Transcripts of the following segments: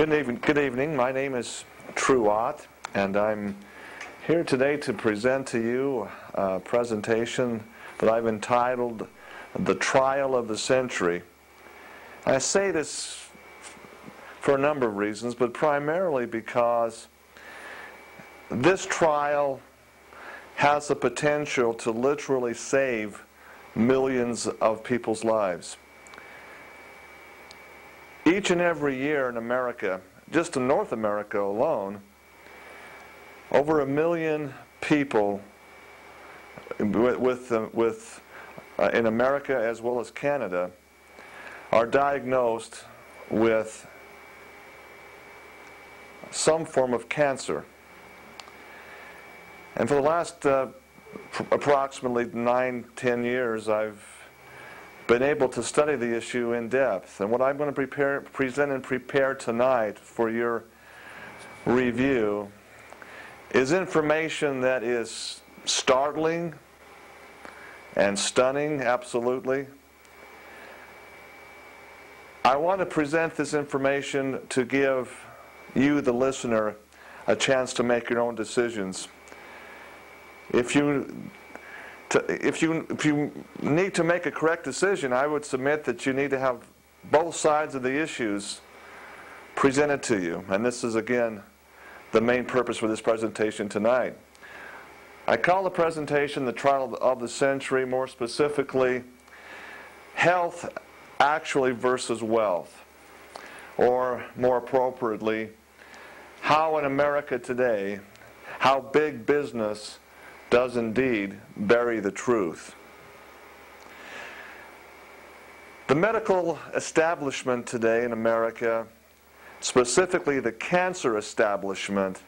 Good evening. My name is True Ott, and I'm here today to present to you a presentation that I've entitled The Trial of the Century. I say this for a number of reasons, but primarily because this trial has the potential to literally save millions of people's lives. Each and every year in America, just in North America alone, over 1 million people in America as well as Canada are diagnosed with some form of cancer. And for the last approximately 9-10 years, I've been able to study the issue in depth. And what I'm going to present and prepare tonight for your review is information that is startling and stunning, absolutely. I want to present this information to give you, the listener, a chance to make your own decisions. If you need to make a correct decision, I would submit that you need to have both sides of the issues presented to you. And this is, again, the main purpose for this presentation tonight. I call the presentation The Trial of the Century, more specifically, Health Actually versus Wealth. Or, more appropriately, how in America today, how big business does indeed bury the truth. The medical establishment today in America, specifically the cancer establishment,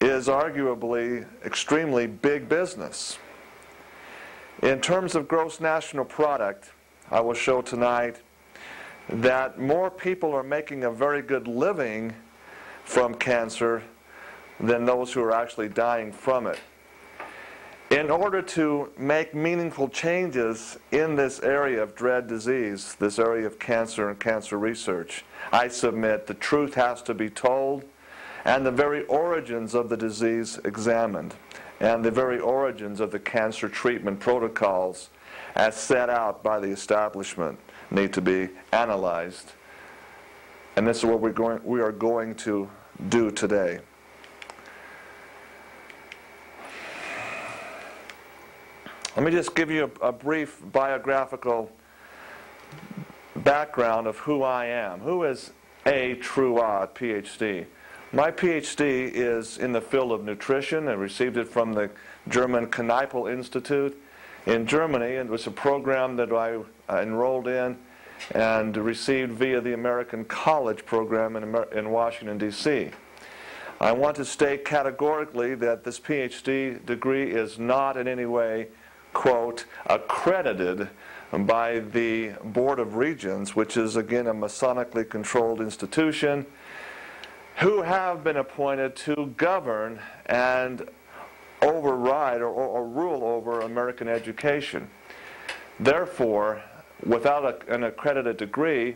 is arguably extremely big business. In terms of gross national product, I will show tonight that more people are making a very good living from cancer than those who are actually dying from it. In order to make meaningful changes in this area of dread disease, this area of cancer and cancer research, I submit the truth has to be told and the very origins of the disease examined, and the very origins of the cancer treatment protocols as set out by the establishment need to be analyzed. And this is what we are going to do today. Let me just give you a brief biographical background of who I am. Who is A. True Ott, PhD? My PhD is in the field of nutrition. I received it from the German Kneippel Institute in Germany. It was a program that I enrolled in and received via the American College program in Washington, D.C. I want to state categorically that this PhD degree is not in any way, quote, accredited by the Board of Regents, which is, again, a Masonically controlled institution, who have been appointed to govern and override or rule over American education. Therefore, without an accredited degree,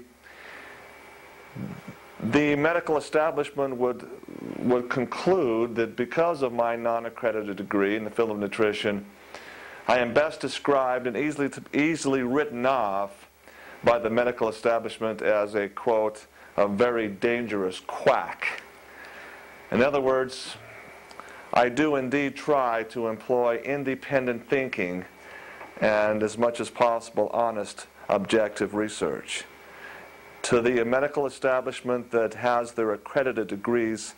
the medical establishment would conclude that because of my non-accredited degree in the field of nutrition, I am best described and easily written off by the medical establishment as a, quote, a very dangerous quack. In other words, I do indeed try to employ independent thinking and, as much as possible, honest, objective research. To the medical establishment that has their accredited degrees,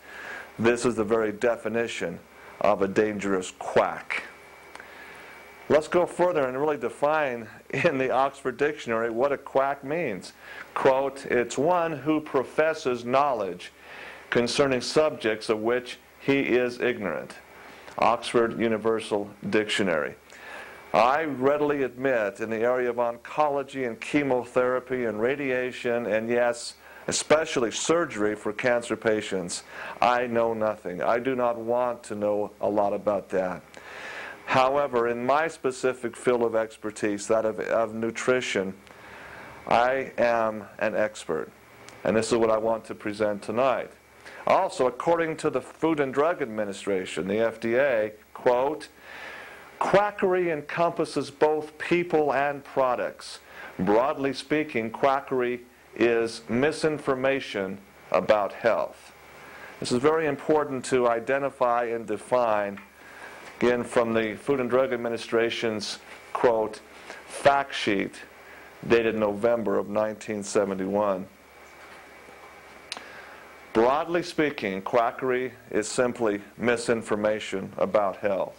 this is the very definition of a dangerous quack. Let's go further and really define in the Oxford Dictionary what a quack means. Quote, it's one who professes knowledge concerning subjects of which he is ignorant. Oxford Universal Dictionary. I readily admit in the area of oncology and chemotherapy and radiation and, yes, especially surgery for cancer patients, I know nothing. I do not want to know a lot about that. However, in my specific field of expertise, that of nutrition, I am an expert. And this is what I want to present tonight. Also, according to the Food and Drug Administration, the FDA, quote, quackery encompasses both people and products. Broadly speaking, quackery is misinformation about health. This is very important to identify and define, again, from the Food and Drug Administration's, quote, fact sheet dated November of 1971. Broadly speaking, quackery is simply misinformation about health.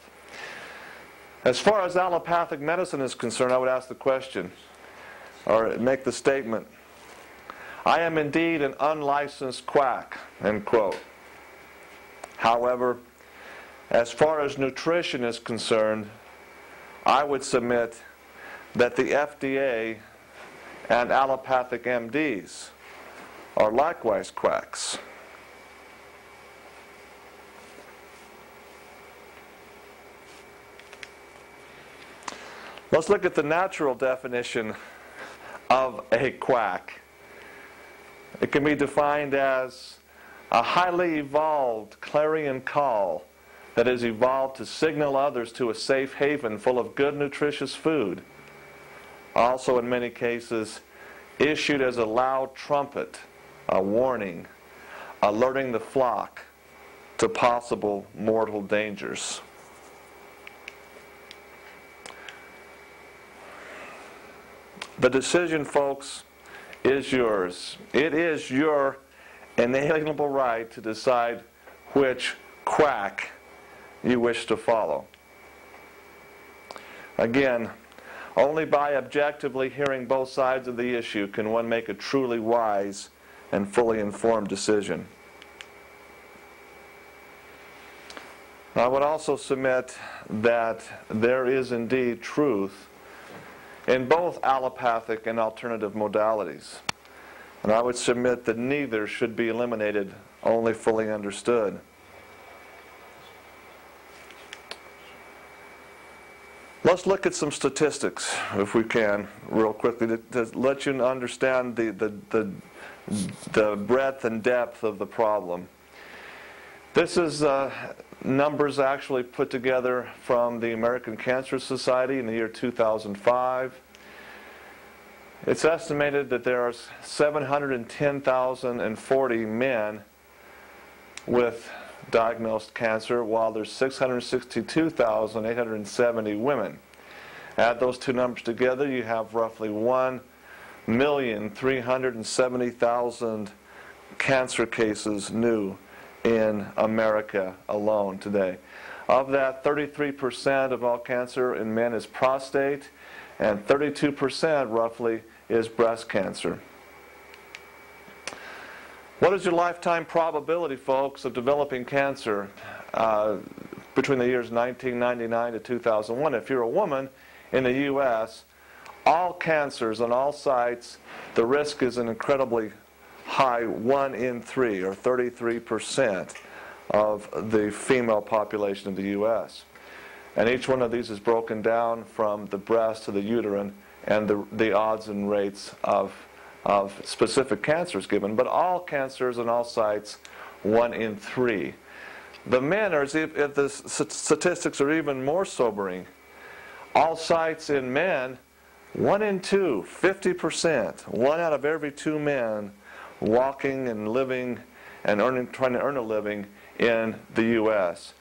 As far as allopathic medicine is concerned, I would ask the question, or make the statement, I am indeed an unlicensed quack, end quote. However, as far as nutrition is concerned, I would submit that the FDA and allopathic MDs are likewise quacks. Let's look at the natural definition of a quack. It can be defined as a highly evolved clarion call that has evolved to signal others to a safe haven full of good, nutritious food. Also, in many cases, issued as a loud trumpet, a warning, alerting the flock to possible mortal dangers. The decision, folks, is yours. It is your inalienable right to decide which quack you wish to follow. Again, only by objectively hearing both sides of the issue can one make a truly wise and fully informed decision. I would also submit that there is indeed truth in both allopathic and alternative modalities. And I would submit that neither should be eliminated, only fully understood. Let's look at some statistics, if we can, real quickly, to let you understand the breadth and depth of the problem. This is numbers actually put together from the American Cancer Society in the year 2005. It's estimated that there are 710,040 men with diagnosed cancer, while there's 662,870 women. Add those two numbers together, you have roughly 1,370,000 cancer cases new in America alone today. Of that, 33% of all cancer in men is prostate, and 32% roughly is breast cancer. What is your lifetime probability, folks, of developing cancer between the years 1999 to 2001? If you're a woman in the U.S., all cancers on all sites, the risk is an incredibly high 1 in 3, or 33% of the female population of the U.S. And each one of these is broken down from the breast to the uterine and the odds and rates of specific cancers given. But all cancers on all sites, 1 in 3. The men are, if the statistics are even more sobering, all sites in men, 1 in 2, 50%, 1 out of every 2 men walking and living and trying to earn a living in the U.S.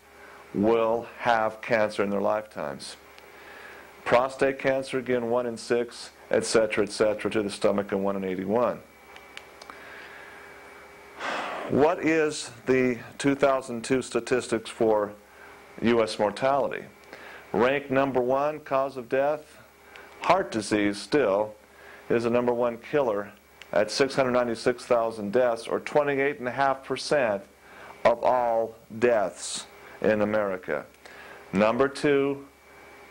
will have cancer in their lifetimes. Prostate cancer, again, 1 in 6, etc., to the stomach, and 1 in 81. What is the 2002 statistics for U.S. mortality? Ranked number 1 cause of death, heart disease still is the number 1 killer at 696,000 deaths, or 28.5% of all deaths in America. Number 2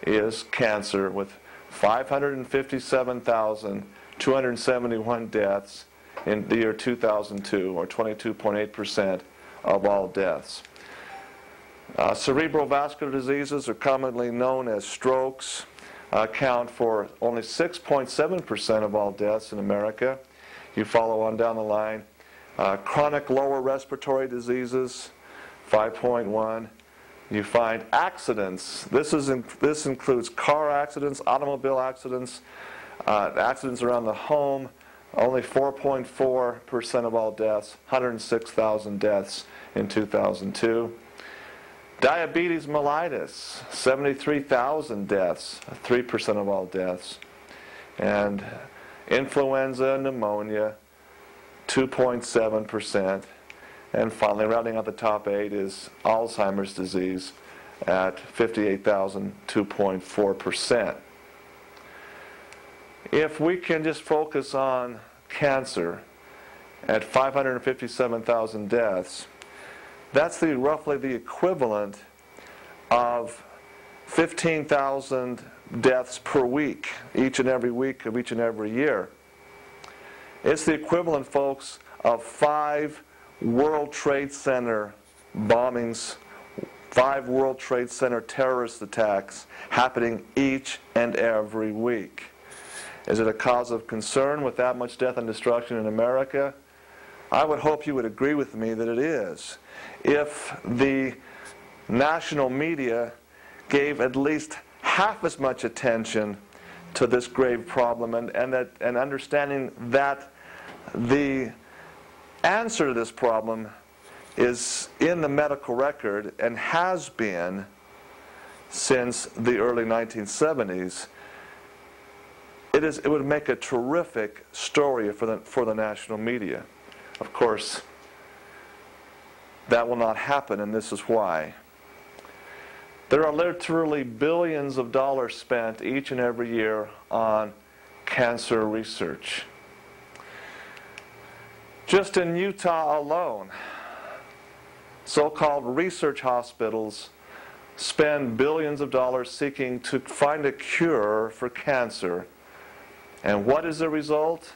is cancer, with 557,271 deaths in the year 2002, or 22.8% of all deaths. Cerebral vascular diseases, are commonly known as strokes, account for only 6.7% of all deaths in America. You follow on down the line. Chronic lower respiratory diseases, 5.1. You find accidents. This includes car accidents, automobile accidents, accidents around the home. Only 4.4% of all deaths, 106,000 deaths in 2002. Diabetes mellitus, 73,000 deaths, 3% of all deaths. And influenza, pneumonia, 2.7%. And finally, rounding out the top 8 is Alzheimer's disease at 58,000, 2.4%. If we can just focus on cancer at 557,000 deaths, that's roughly the equivalent of 15,000 deaths per week, each and every week of each and every year. It's the equivalent, folks, of 5 World Trade Center bombings, 5 World Trade Center terrorist attacks happening each and every week. Is it a cause of concern with that much death and destruction in America? I would hope you would agree with me that it is. If the national media gave at least half as much attention to this grave problem and understanding that the answer to this problem is in the medical record and has been since the early 1970s, it would make a terrific story for the national media. Of course, that will not happen, and this is why. There are literally billions of dollars spent each and every year on cancer research. Just in Utah alone, so-called research hospitals spend billions of dollars seeking to find a cure for cancer. And what is the result?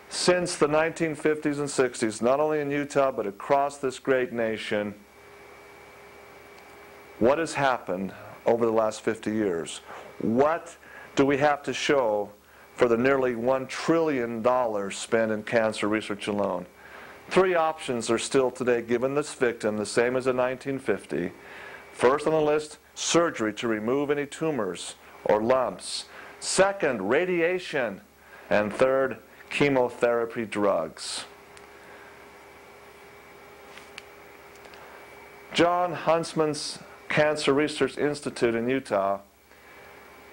Since the 1950s and 60s, not only in Utah but across this great nation, what has happened over the last 50 years? What do we have to show for the nearly $1 trillion spent in cancer research alone? 3 options are still today given this victim, the same as in 1950. First on the list, surgery to remove any tumors or lumps. Second, radiation. And third, chemotherapy drugs. Jon Huntsman's Cancer Research Institute in Utah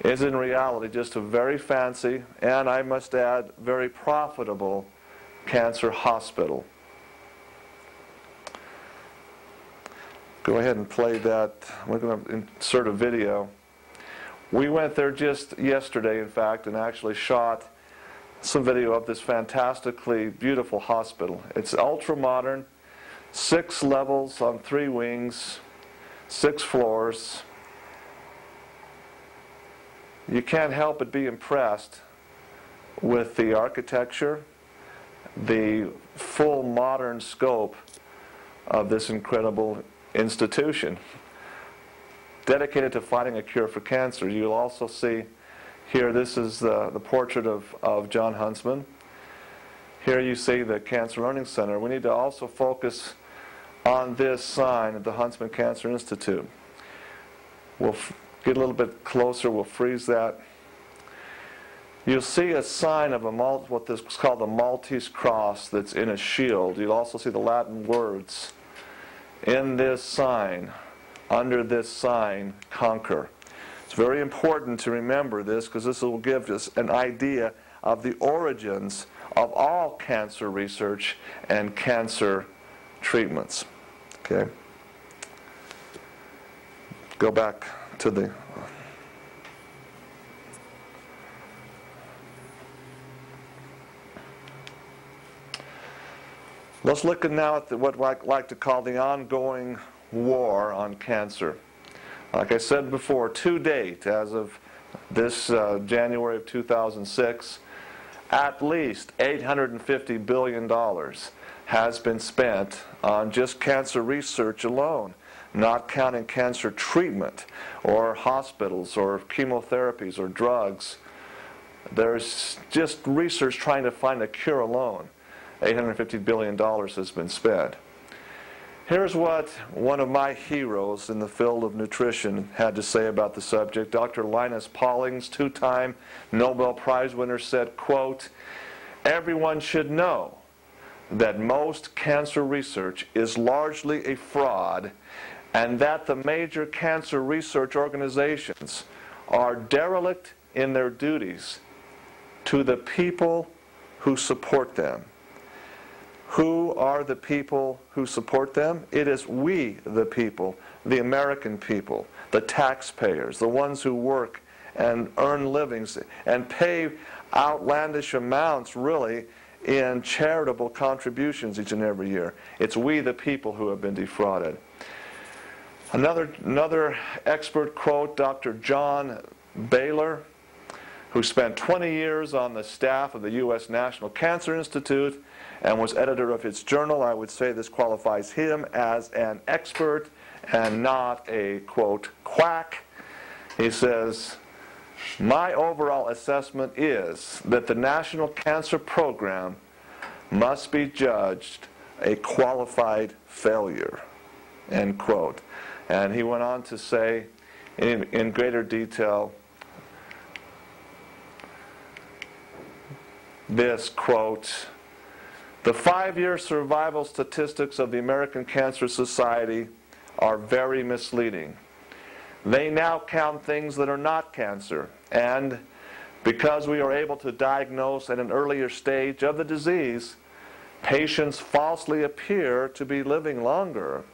is in reality just a very fancy, and I must add, very profitable cancer hospital. Go ahead and play that. We're going to insert a video. We went there just yesterday, in fact, and actually shot some video of this fantastically beautiful hospital. It's ultra-modern, 6 levels on 3 wings, 6 floors. You can't help but be impressed with the architecture, the full modern scope of this incredible institution dedicated to finding a cure for cancer. You'll also see here, this is the portrait of Jon Huntsman. Here you see the Cancer Learning Center. We need to also focus on this sign at the Huntsman Cancer Institute. We'll get a little bit closer, we'll freeze that. You'll see a sign of what is called the Maltese cross that's in a shield. You'll also see the Latin words in this sign, under this sign, conquer. It's very important to remember this because this will give us an idea of the origins of all cancer research and cancer treatments. Okay? Go back to the... Let's look now at what I like to call the ongoing war on cancer. Like I said before, to date, as of this January of 2006, at least $850 billion has been spent on just cancer research alone, not counting cancer treatment or hospitals or chemotherapies or drugs There's just research trying to find a cure alone. $850 billion has been spent. Here's what one of my heroes in the field of nutrition had to say about the subject. Dr. Linus Pauling, two-time Nobel Prize winner, said, quote, "Everyone should know that most cancer research is largely a fraud, and that the major cancer research organizations are derelict in their duties to the people who support them." Who are the people who support them? It is we, the people, the American people, the taxpayers, the ones who work and earn livings and pay outlandish amounts, really, in charitable contributions each and every year. It's we, the people, who have been defrauded. Another expert quote, Dr. John Baylor, who spent 20 years on the staff of the U.S. National Cancer Institute and was editor of its journal. I would say this qualifies him as an expert and not a, quote, quack. He says, "My overall assessment is that the National Cancer Program must be judged a qualified failure," end quote. And he went on to say in greater detail this, quote, "The 5-year survival statistics of the American Cancer Society are very misleading. They now count things that are not cancer, and because we are able to diagnose at an earlier stage of the disease, patients falsely appear to be living longer.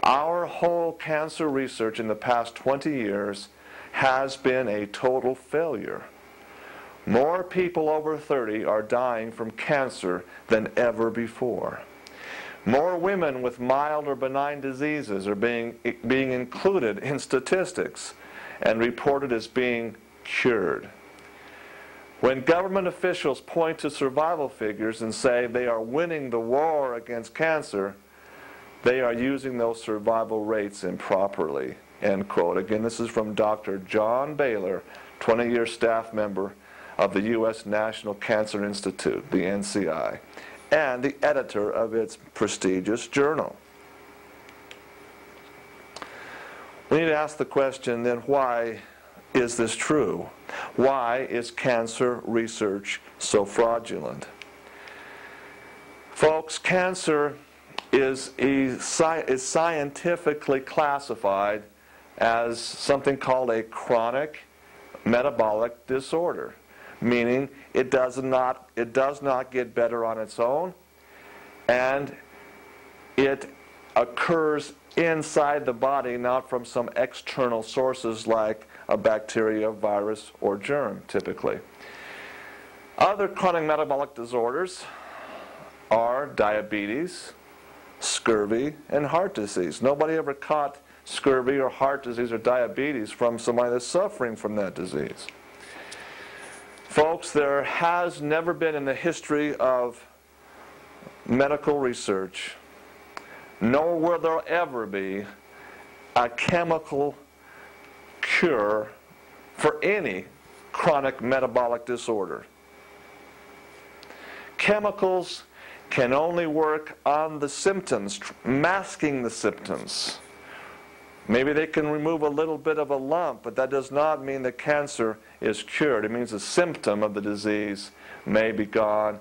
Our whole cancer research in the past 20 years has been a total failure. More people over 30 are dying from cancer than ever before. More women with mild or benign diseases are being included in statistics and reported as being cured. When government officials point to survival figures and say they are winning the war against cancer, they are using those survival rates improperly," end quote. Again, this is from Dr. John Baylor, 20-year staff member of the U.S. National Cancer Institute, the NCI, and the editor of its prestigious journal. We need to ask the question then, why is this true? Why is cancer research so fraudulent? Folks, cancer is scientifically classified as something called a chronic metabolic disorder, meaning it does not get better on its own, and it occurs inside the body, not from some external sources like a bacteria, virus, or germ, typically. Other chronic metabolic disorders are diabetes, scurvy, and heart disease. Nobody ever caught scurvy or heart disease or diabetes from somebody that's suffering from that disease. Folks, there has never been in the history of medical research, nor will there ever be, a chemical cure for any chronic metabolic disorder. Chemicals can only work on the symptoms, masking the symptoms. Maybe they can remove a little bit of a lump, but that does not mean the cancer is cured. It means the symptom of the disease may be gone,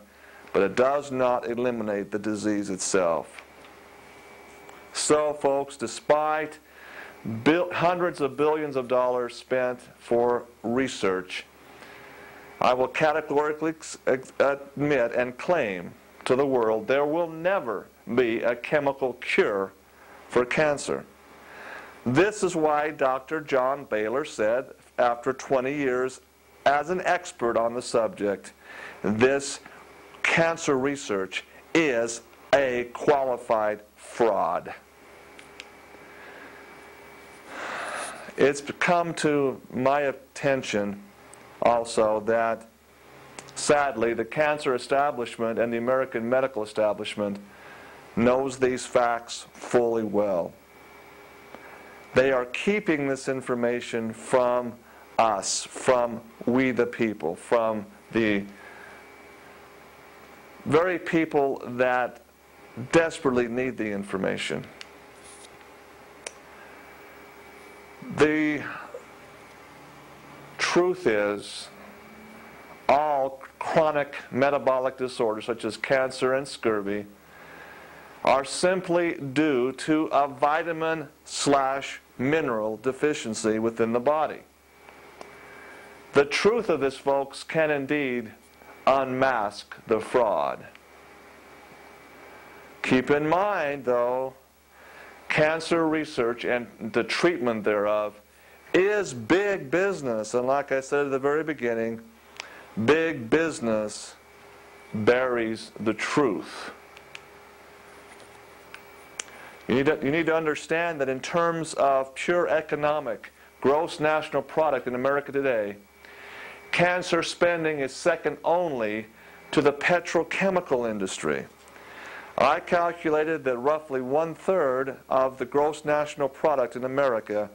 but it does not eliminate the disease itself. So, folks, despite hundreds of billions of dollars spent for research, I will categorically admit and claim to the world there will never be a chemical cure for cancer. This is why Dr. John Baylor said, after 20 years as an expert on the subject, this cancer research is a qualified fraud. It's come to my attention also that, sadly, the cancer establishment and the American medical establishment knows these facts fully well. They are keeping this information from us, from we the people, from the very people that desperately need the information. The truth is, all chronic metabolic disorders such as cancer and scurvy are simply due to a vitamin/mineral deficiency within the body. The truth of this, folks, can indeed unmask the fraud. Keep in mind, though, cancer research and the treatment thereof is big business. And like I said at the very beginning, big business buries the truth. You need to understand that in terms of pure economic gross national product in America today, cancer spending is second only to the petrochemical industry. I calculated that roughly 1/3 of the gross national product in America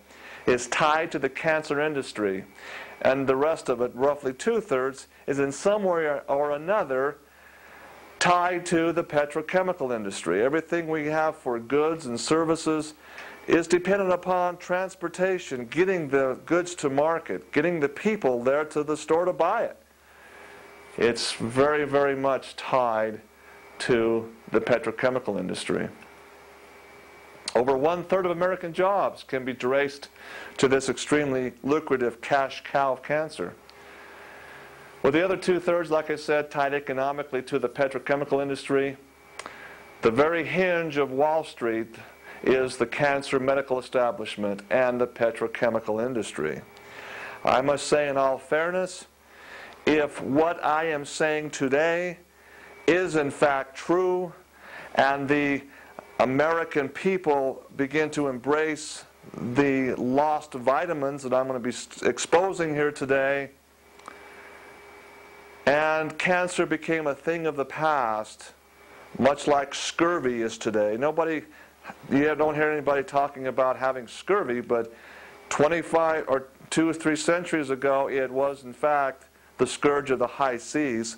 is tied to the cancer industry, and the rest of it, roughly 2/3, is in some way or another tied to the petrochemical industry. Everything we have for goods and services is dependent upon transportation, getting the goods to market, getting the people there to the store to buy it. It's very, very much tied to the petrochemical industry. Over 1/3 of American jobs can be traced to this extremely lucrative cash cow of cancer. With the other 2/3, like I said, tied economically to the petrochemical industry, the very hinge of Wall Street is the cancer medical establishment and the petrochemical industry. I must say, in all fairness, if what I am saying today is in fact true, and the American people begin to embrace the lost vitamins that I'm going to be exposing here today, and cancer became a thing of the past, much like scurvy is today. You don't hear anybody talking about having scurvy, but 25 or 2 or 3 centuries ago, it was in fact the scourge of the high seas,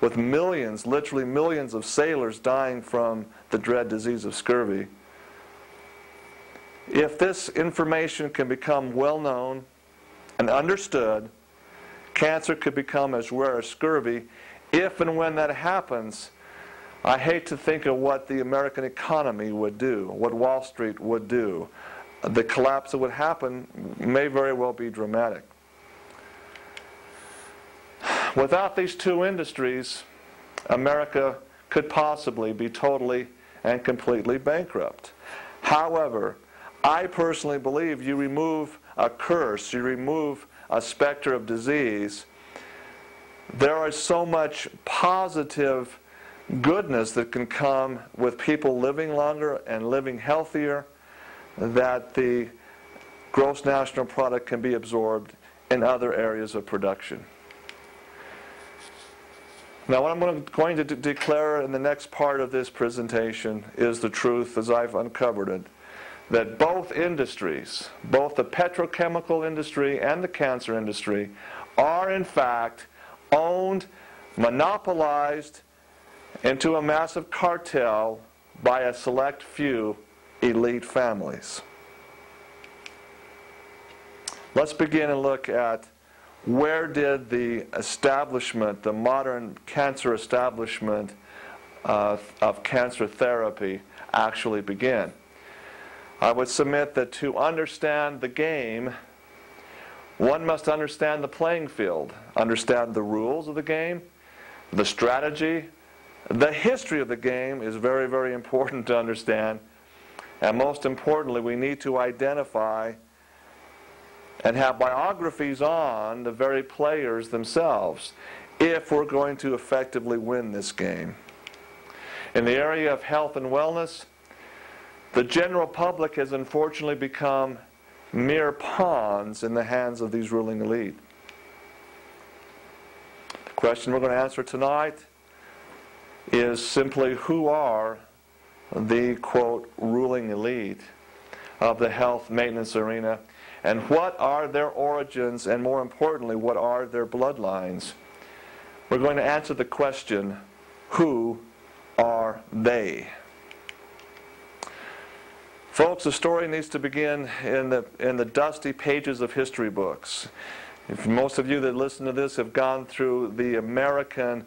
with millions, literally millions of sailors dying from the dread disease of scurvy. If this information can become well known and understood, cancer could become as rare as scurvy. If and when that happens, I hate to think of what the American economy would do, what Wall Street would do. The collapse that would happen may very well be dramatic. Without these two industries, America could possibly be totally and completely bankrupt. However, I personally believe you remove a curse, you remove a specter of disease, there is so much positive goodness that can come with people living longer and living healthier, that the gross national product can be absorbed in other areas of production. Now, what I'm going to declare in the next part of this presentation is the truth as I've uncovered it, that both industries, both the petrochemical industry and the cancer industry, are in fact owned, monopolized into a massive cartel by a select few elite families. Let's begin and look at where did the establishment, the modern cancer establishment of cancer therapy actually begin. I would submit that to understand the game, one must understand the playing field, understand the rules of the game, the strategy. The history of the game is very, very important to understand. And most importantly, we need to identify and have biographies on the very players themselves if we're going to effectively win this game. In the area of health and wellness, the general public has unfortunately become mere pawns in the hands of these ruling elite. The question we're going to answer tonight is simply, who are the, quote, ruling elite of the health maintenance arena, and what are their origins, and more importantly, what are their bloodlines? We're going to answer the question, who are they? Folks, the story needs to begin in the dusty pages of history books. If most of you that listen to this have gone through the American,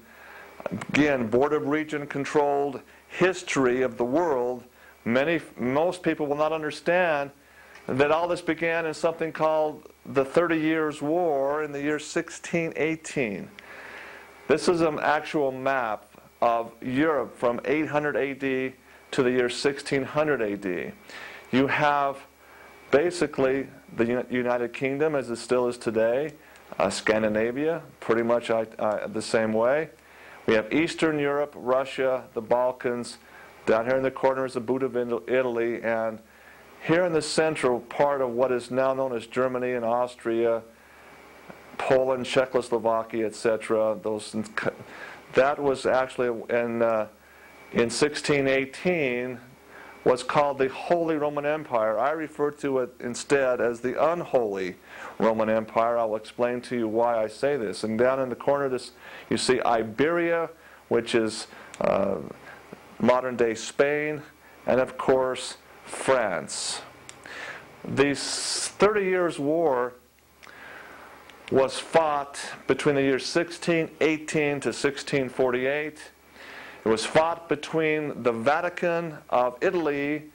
again, Board of Region controlled history of the world, most people will not understand that all this began in something called the 30 Years' War in the year 1618. This is an actual map of Europe from 800 AD to the year 1600 AD. You have basically the United Kingdom as it still is today, Scandinavia, pretty much the same way. We have Eastern Europe, Russia, the Balkans. Down here in the corner is the boot of Italy, and here in the central part of what is now known as Germany and Austria, Poland, Czechoslovakia, etc. That was actually in 1618 was called the Holy Roman Empire. I refer to it instead as the Unholy Roman Empire. I'll explain to you why I say this. And down in the corner of this, you see Iberia, which is modern-day Spain, and of course, France. The 30 Years' War was fought between the years 1618 to 1648. It was fought between the Vatican of Italy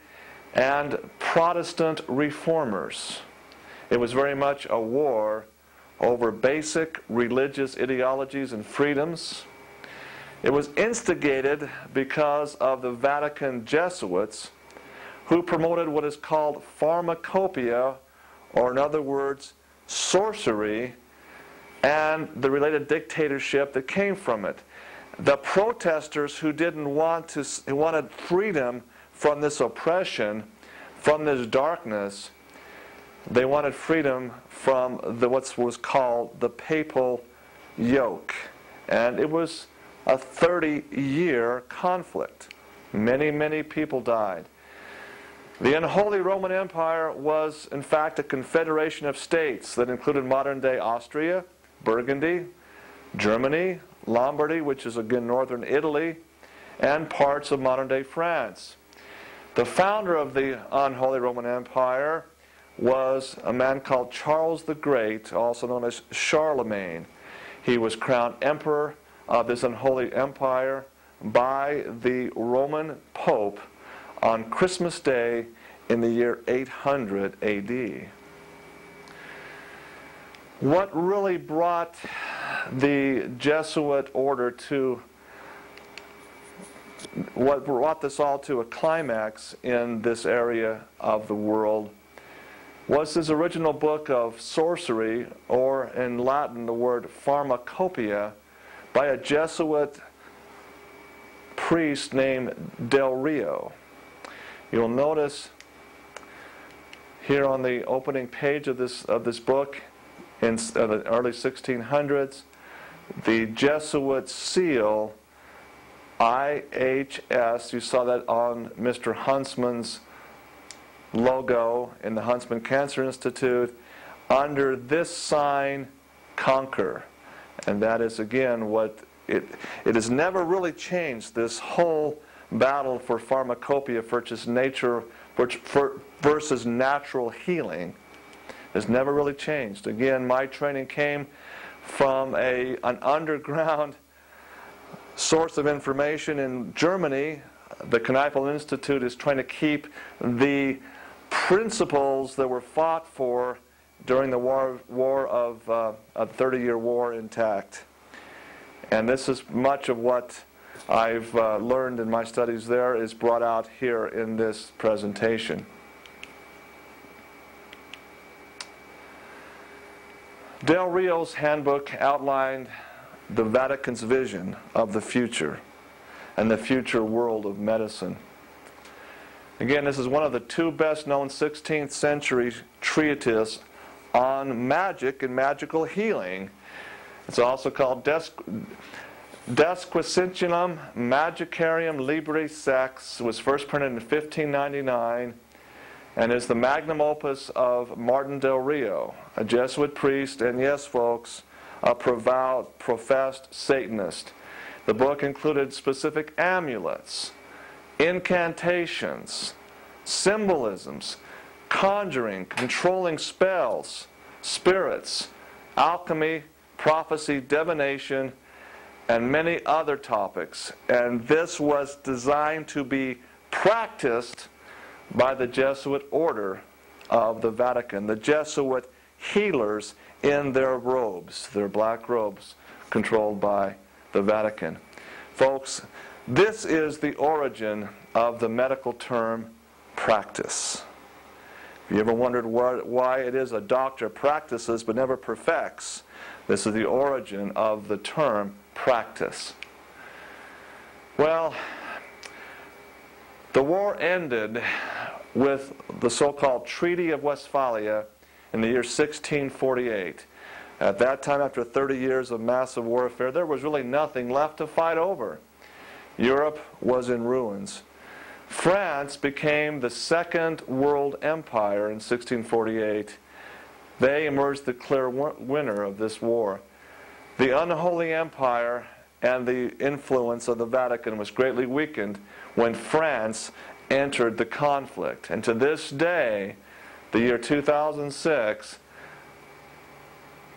and Protestant reformers. It was very much a war over basic religious ideologies and freedoms. It was instigated because of the Vatican Jesuits, who promoted what is called pharmacopoeia, or in other words, sorcery, and the related dictatorship that came from it. The protesters who wanted freedom from this oppression, from this darkness, they wanted freedom from what was called the papal yoke. And it was a 30-year conflict. Many, many people died. The Unholy Roman Empire was, in fact, a confederation of states that included modern-day Austria, Burgundy, Germany, Lombardy, which is again northern Italy, and parts of modern-day France. The founder of the Unholy Roman Empire was a man called Charles the Great, also known as Charlemagne. He was crowned emperor of this unholy empire by the Roman Pope on Christmas Day in the year 800 AD. What really brought the Jesuit order what brought this all to a climax in this area of the world was his original book of sorcery, or in Latin the word pharmacopoeia, by a Jesuit priest named Del Rio. You'll notice here on the opening page of this book, in the early 1600s, the Jesuit seal, IHS, you saw that on Mr. Huntsman's logo in the Huntsman Cancer Institute, under this sign, conquer. And that is, again, what it has never really changed, this whole battle for pharmacopoeia versus natural healing has never really changed. Again, my training came from an underground source of information in Germany. The Kneipel Institute is trying to keep the principles that were fought for during the war of a 30-year war intact. And this is much of what I've learned in my studies there is brought out here in this presentation. Del Rio's handbook outlined the Vatican's vision of the future and the future world of medicine. Again, this is one of the two best-known 16th century treatises on magic and magical healing. It's also called Desquisitionum Magicarium Libri Sex. It was first printed in 1599. and is the magnum opus of Martin Del Rio, a Jesuit priest, and yes, folks, a professed Satanist. The book included specific amulets, incantations, symbolisms, conjuring, controlling spells, spirits, alchemy, prophecy, divination, and many other topics. And this was designed to be practiced by the Jesuit order of the Vatican, the Jesuit healers in their robes, their black robes, controlled by the Vatican. Folks, this is the origin of the medical term practice. If you ever wondered why it is a doctor practices but never perfects, this is the origin of the term practice. Well, the war ended with the so-called Treaty of Westphalia in the year 1648. At that time, after 30 years of massive warfare, there was really nothing left to fight over. Europe was in ruins. France became the Second World Empire in 1648. They emerged the clear winner of this war. The unholy empire and the influence of the Vatican was greatly weakened when France entered the conflict. And to this day, the year 2006,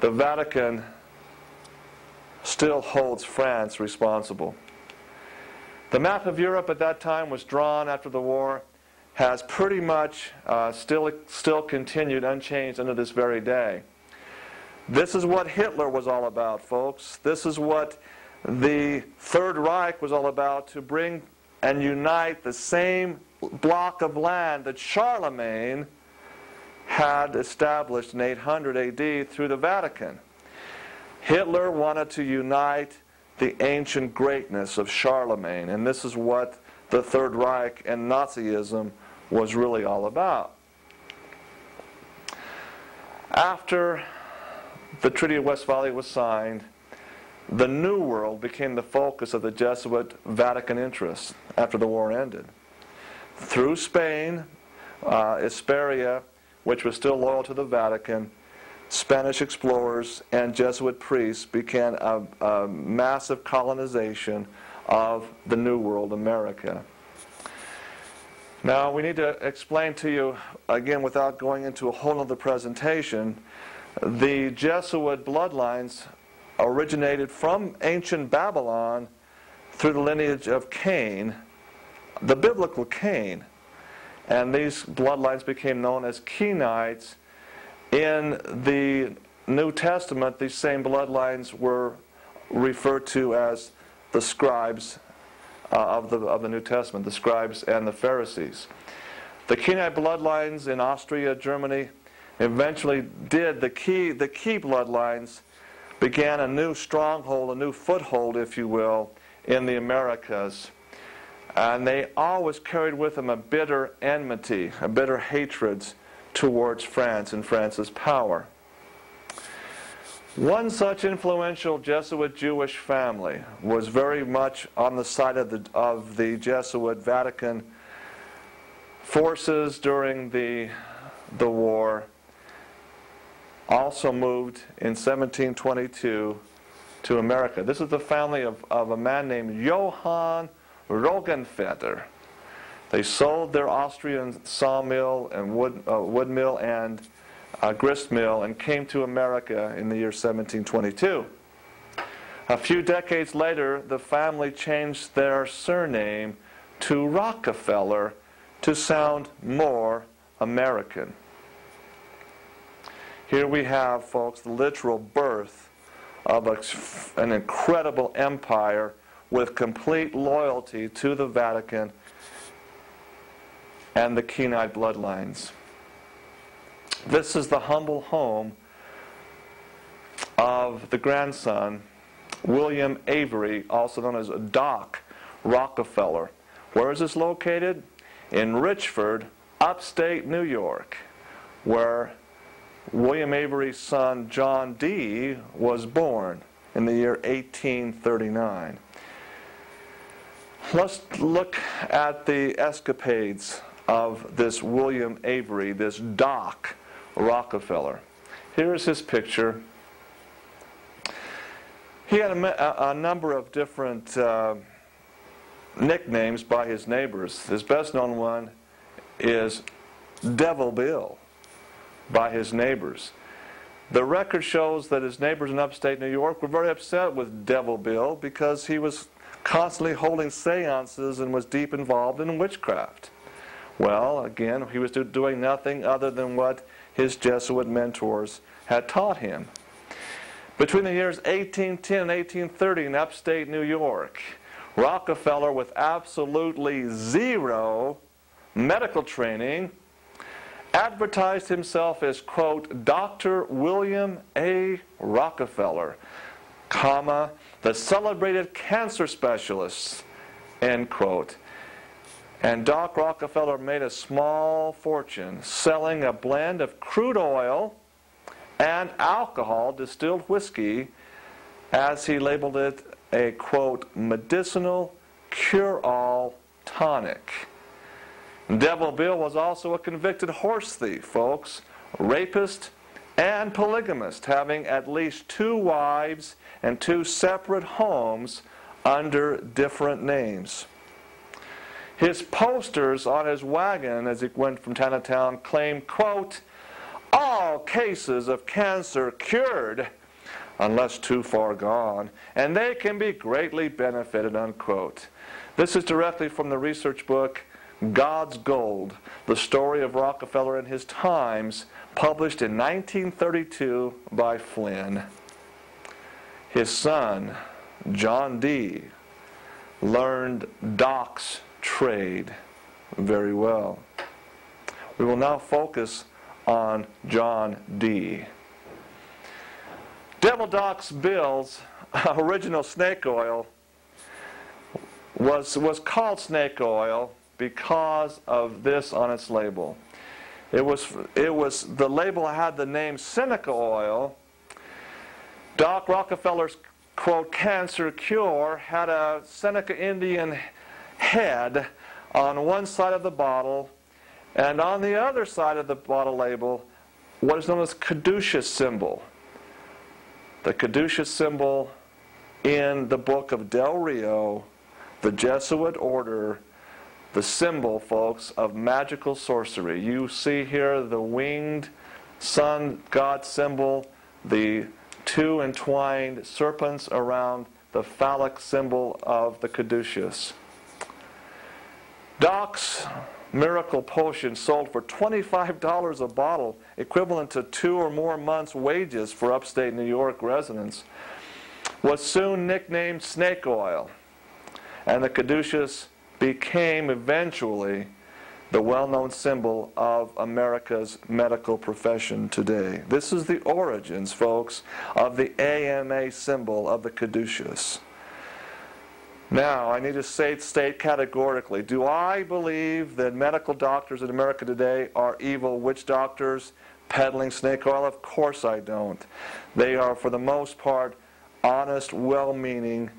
the Vatican still holds France responsible. The map of Europe at that time was drawn after the war, has pretty much still continued unchanged unto this very day. This is what Hitler was all about, folks. This is what the Third Reich was all about, to bring and unite the same block of land that Charlemagne had established in 800 AD through the Vatican. Hitler wanted to unite the ancient greatness of Charlemagne, and this is what the Third Reich and Nazism was really all about. After the Treaty of Westphalia was signed, the New World became the focus of the Jesuit Vatican interests after the war ended. Through Spain, Hispaniola, which was still loyal to the Vatican, Spanish explorers and Jesuit priests began a massive colonization of the New World, America. Now, we need to explain to you, again, without going into a whole other presentation, the Jesuit bloodlines originated from ancient Babylon through the lineage of Cain, the biblical Cain. And these bloodlines became known as Kenites. In the New Testament, these same bloodlines were referred to as the scribes of the New Testament, the scribes and the Pharisees. The Kenite bloodlines in Austria, Germany, eventually the key bloodlines began a new stronghold, a new foothold, if you will, in the Americas. And they always carried with them a bitter enmity, a bitter hatred towards France and France's power. One such influential Jesuit Jewish family was very much on the side of the Jesuit Vatican forces during the war. Also moved in 1722 to America. This is the family of a man named Johann Rogenfeder. They sold their Austrian sawmill and wood mill and grist mill and came to America in the year 1722. A few decades later, the family changed their surname to Rockefeller to sound more American. Here we have, folks, the literal birth of an incredible empire with complete loyalty to the Vatican and the Kenite bloodlines. This is the humble home of the grandson, William Avery, also known as Doc Rockefeller. Where is this located? In Richford, upstate New York, where William Avery's son, John D., was born in the year 1839. Let's look at the escapades of this William Avery, this Doc Rockefeller. Here's his picture. He had a number of different nicknames by his neighbors. His best known one is Devil Bill by his neighbors. The record shows that his neighbors in upstate New York were very upset with Devil Bill because he was constantly holding seances and was deep involved in witchcraft. Well, again, he was doing nothing other than what his Jesuit mentors had taught him. Between the years 1810 and 1830 in upstate New York, Rockefeller, with absolutely zero medical training, advertised himself as, quote, Dr. William A. Rockefeller, comma, the celebrated cancer specialist, end quote. And Doc Rockefeller made a small fortune selling a blend of crude oil and alcohol, distilled whiskey, as he labeled it, a, quote, medicinal cure-all tonic. Devil Bill was also a convicted horse thief, folks, rapist and polygamist, having at least 2 wives and 2 separate homes under different names. His posters on his wagon as he went from town to town claimed, quote, all cases of cancer cured, unless too far gone, and they can be greatly benefited, unquote. This is directly from the research book God's Gold, the story of Rockefeller and his times, published in 1932 by Flynn. His son, John D., learned Doc's trade very well. We will now focus on John D. Devil Doc's Bill's original snake oil was called snake oil because of this on its label. It was the label had the name Seneca oil. Doc Rockefeller's, quote, cancer cure had a Seneca Indian head on one side of the bottle, and on the other side of the bottle label, what is known as caduceus symbol. The caduceus symbol in the book of Del Rio, the Jesuit order, the symbol, folks, of magical sorcery. You see here the winged sun god symbol, the 2 entwined serpents around the phallic symbol of the caduceus. Doc's miracle potion sold for $25 a bottle, equivalent to 2 or more months' wages for upstate New York residents, was soon nicknamed snake oil, and the caduceus became eventually the well-known symbol of America's medical profession today. This is the origins, folks, of the AMA symbol of the caduceus. Now, I need to state categorically, do I believe that medical doctors in America today are evil witch doctors peddling snake oil? Of course I don't. They are, for the most part, honest, well-meaning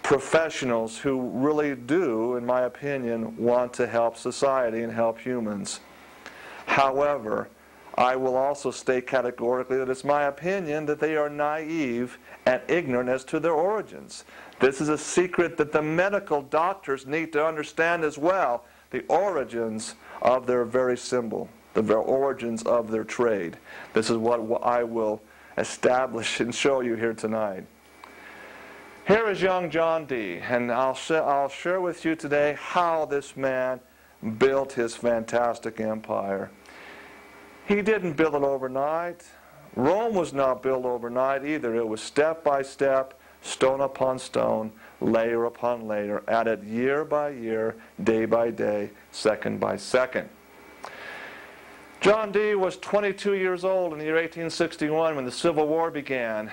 professionals who really do, in my opinion, want to help society and help humans. However, I will also state categorically that it's my opinion that they are naive and ignorant as to their origins. This is a secret that the medical doctors need to understand as well, the origins of their very symbol, the very origins of their trade. This is what I will establish and show you here tonight. Here is young John D., and I'll share with you today how this man built his fantastic empire. He didn't build it overnight. Rome was not built overnight either. It was step by step, stone upon stone, layer upon layer, added year by year, day by day, second by second. John D. was 22 years old in the year 1861 when the Civil War began.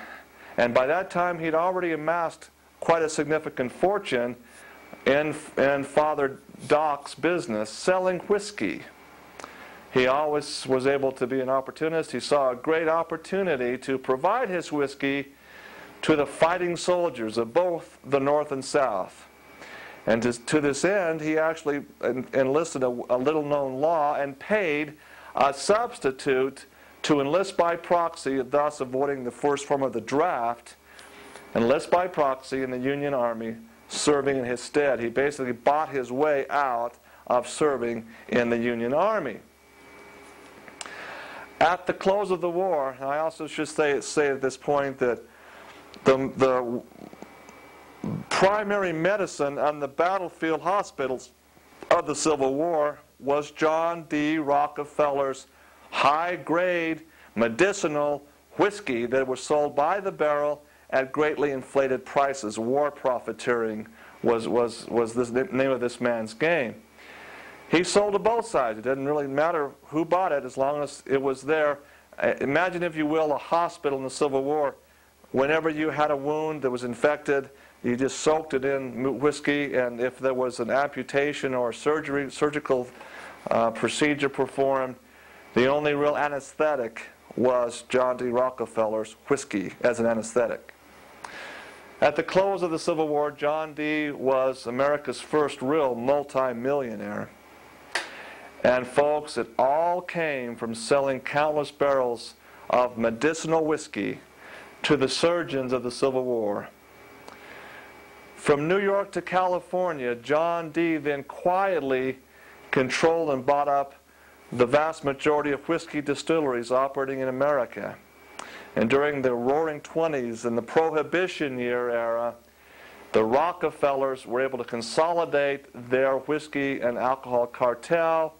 And by that time, he'd already amassed quite a significant fortune in Father Doc's business, selling whiskey. He always was able to be an opportunist. He saw a great opportunity to provide his whiskey to the fighting soldiers of both the North and South. And to this end, he actually enlisted a little-known law and paid a substitute to enlist by proxy, thus avoiding the first form of the draft, enlist by proxy in the Union Army, serving in his stead. He basically bought his way out of serving in the Union Army. At the close of the war, and I also should say at this point that the primary medicine on the battlefield hospitals of the Civil War was John D. Rockefeller's high-grade medicinal whiskey that was sold by the barrel at greatly inflated prices. War profiteering was the name of this man's game. He sold to both sides. It didn't really matter who bought it as long as it was there. Imagine, if you will, a hospital in the Civil War. Whenever you had a wound that was infected, you just soaked it in whiskey, and if there was an amputation or a surgical procedure performed, the only real anesthetic was John D. Rockefeller's whiskey as an anesthetic. At the close of the Civil War, John D. was America's first real multi-millionaire. And folks, it all came from selling countless barrels of medicinal whiskey to the surgeons of the Civil War. From New York to California, John D. then quietly controlled and bought up the vast majority of whiskey distilleries operating in America. And during the Roaring '20s and the Prohibition year era, the Rockefellers were able to consolidate their whiskey and alcohol cartel,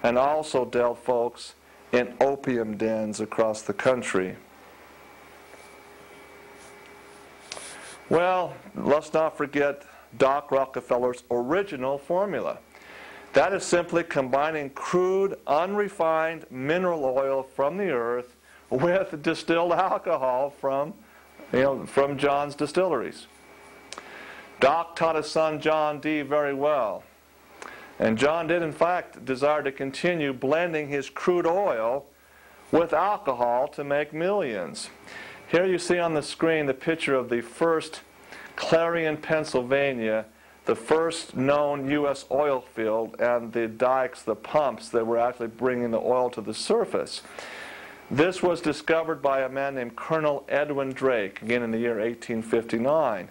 and also dealt, folks, in opium dens across the country. Well, let's not forget Doc Rockefeller's original formula. That is simply combining crude, unrefined mineral oil from the earth with distilled alcohol from John's distilleries. Doc taught his son John D. very well. And John did, in fact, desire to continue blending his crude oil with alcohol to make millions. Here you see on the screen the picture of the first Clarion, Pennsylvania, the first known U.S. oil field, and the dikes, the pumps that were actually bringing the oil to the surface. This was discovered by a man named Colonel Edwin Drake, again in the year 1859.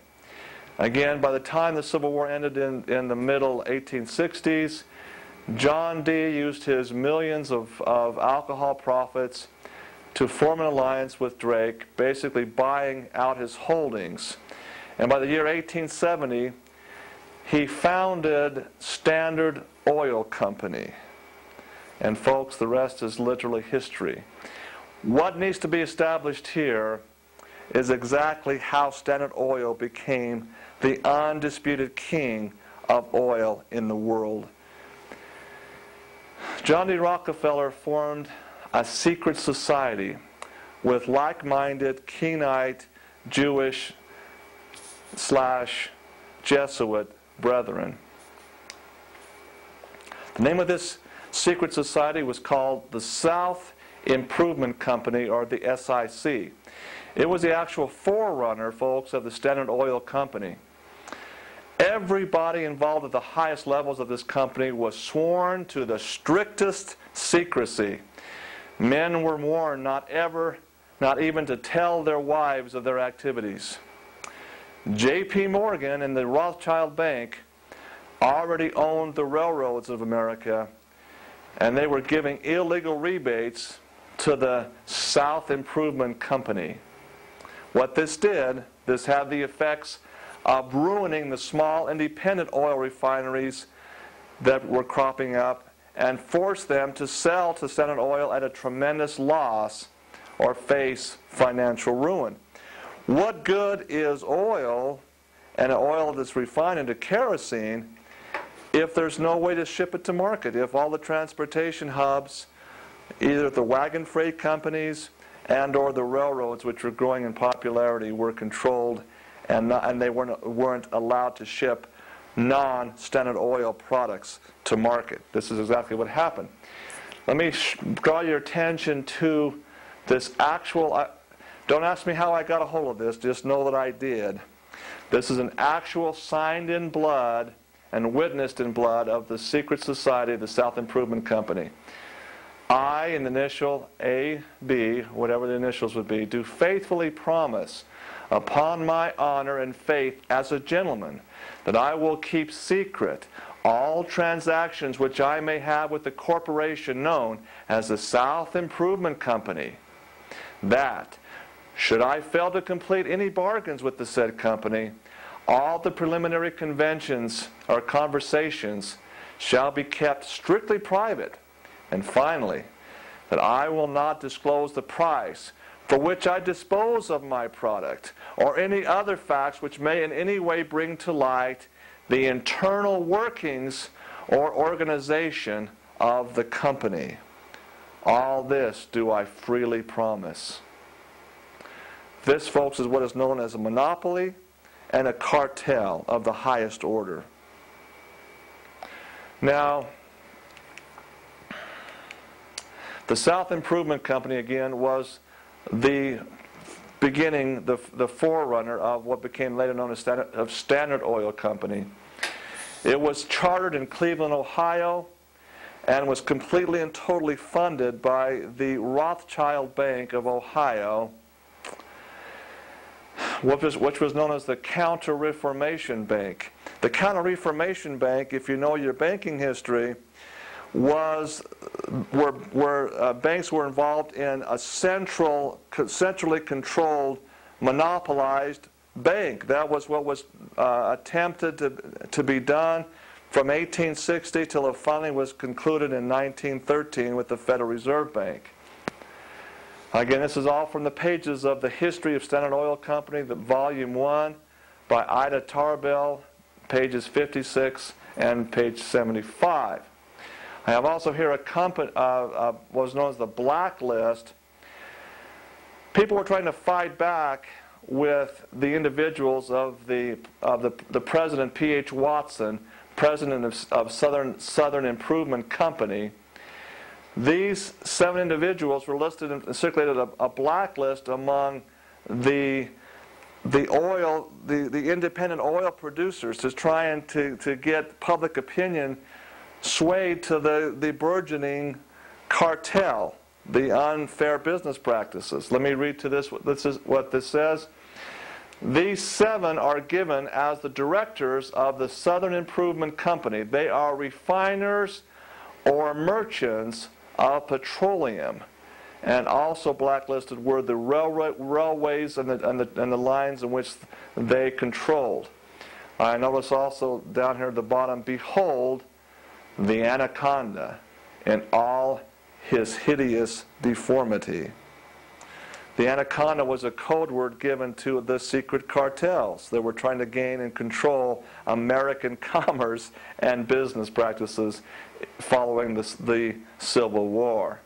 Again, by the time the Civil War ended in the middle 1860s, John D. used his millions of alcohol profits to form an alliance with Drake, basically buying out his holdings. And by the year 1870, he founded Standard Oil Company. And folks, the rest is literally history. What needs to be established here is exactly how Standard Oil became the undisputed king of oil in the world. John D. Rockefeller formed a secret society with like-minded Kenite Jewish / Jesuit brethren. The name of this secret society was called the South Improvement Company, or the SIC. It was the actual forerunner, folks, of the Standard Oil Company. Everybody involved at the highest levels of this company was sworn to the strictest secrecy. Men were warned not even to tell their wives of their activities. J.P. Morgan and the Rothschild Bank already owned the railroads of America, and they were giving illegal rebates to the South Improvement Company. What this did, this had the effects of ruining the small independent oil refineries that were cropping up and forced them to sell to Standard Oil at a tremendous loss or face financial ruin. What good is oil, and an oil that's refined into kerosene, if there's no way to ship it to market? If all the transportation hubs, either the wagon freight companies and or the railroads, which were growing in popularity, were controlled and they weren't allowed to ship non-Standard Oil products to market. This is exactly what happened. Let me draw your attention to this actual, don't ask me how I got a hold of this, just know that I did. This is an actual signed in blood and witnessed in blood of the secret society of the South Improvement Company. I, in the initial A.B., whatever the initials would be, do faithfully promise upon my honor and faith as a gentleman that I will keep secret all transactions which I may have with the corporation known as the South Improvement Company, that, should I fail to complete any bargains with the said company, all the preliminary conventions or conversations shall be kept strictly private, and finally, that I will not disclose the price for which I dispose of my product, or any other facts which may in any way bring to light the internal workings or organization of the company. All this do I freely promise. This, folks, is what is known as a monopoly and a cartel of the highest order. Now, the South Improvement Company, again, was the beginning, the forerunner of what became later known as Standard Oil Company. It was chartered in Cleveland, Ohio, and was completely and totally funded by the Rothschild Bank of Ohio, which was known as the Counter-Reformation Bank. The Counter-Reformation Bank, if you know your banking history, was where banks were involved in a centrally controlled, monopolized bank. That was what was attempted to be done from 1860 till it finally was concluded in 1913 with the Federal Reserve Bank. Again, this is all from the pages of the History of Standard Oil Company, the Volume 1 by Ida Tarbell, pages 56 and page 75. I have also here a company, what was known as the Blacklist. People were trying to fight back with the individuals of the President P.H. Watson, President of Southern Improvement Company. These 7 individuals were listed and circulated a blacklist among the independent oil producers, to try and to get public opinion swayed to the burgeoning cartel, the unfair business practices. Let me read to this. This is what this says. These 7 are given as the directors of the Southern Improvement Company. They are refiners or merchants of petroleum, and also blacklisted were the railways and the lines in which they controlled. I notice also down here at the bottom, behold the anaconda in all his hideous deformity. The anaconda was a code word given to the secret cartels that were trying to gain and control American commerce and business practices following the Civil War.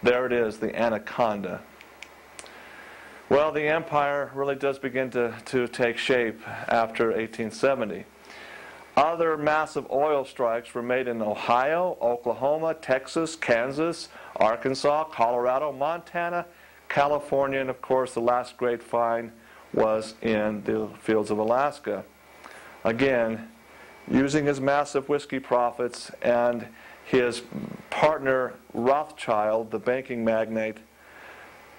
There it is, the anaconda. Well, the empire really does begin to take shape after 1870. Other massive oil strikes were made in Ohio, Oklahoma, Texas, Kansas, Arkansas, Colorado, Montana, California, and of course the last great find was in the fields of Alaska. Again, using his massive whiskey profits and his partner Rothschild, the banking magnate,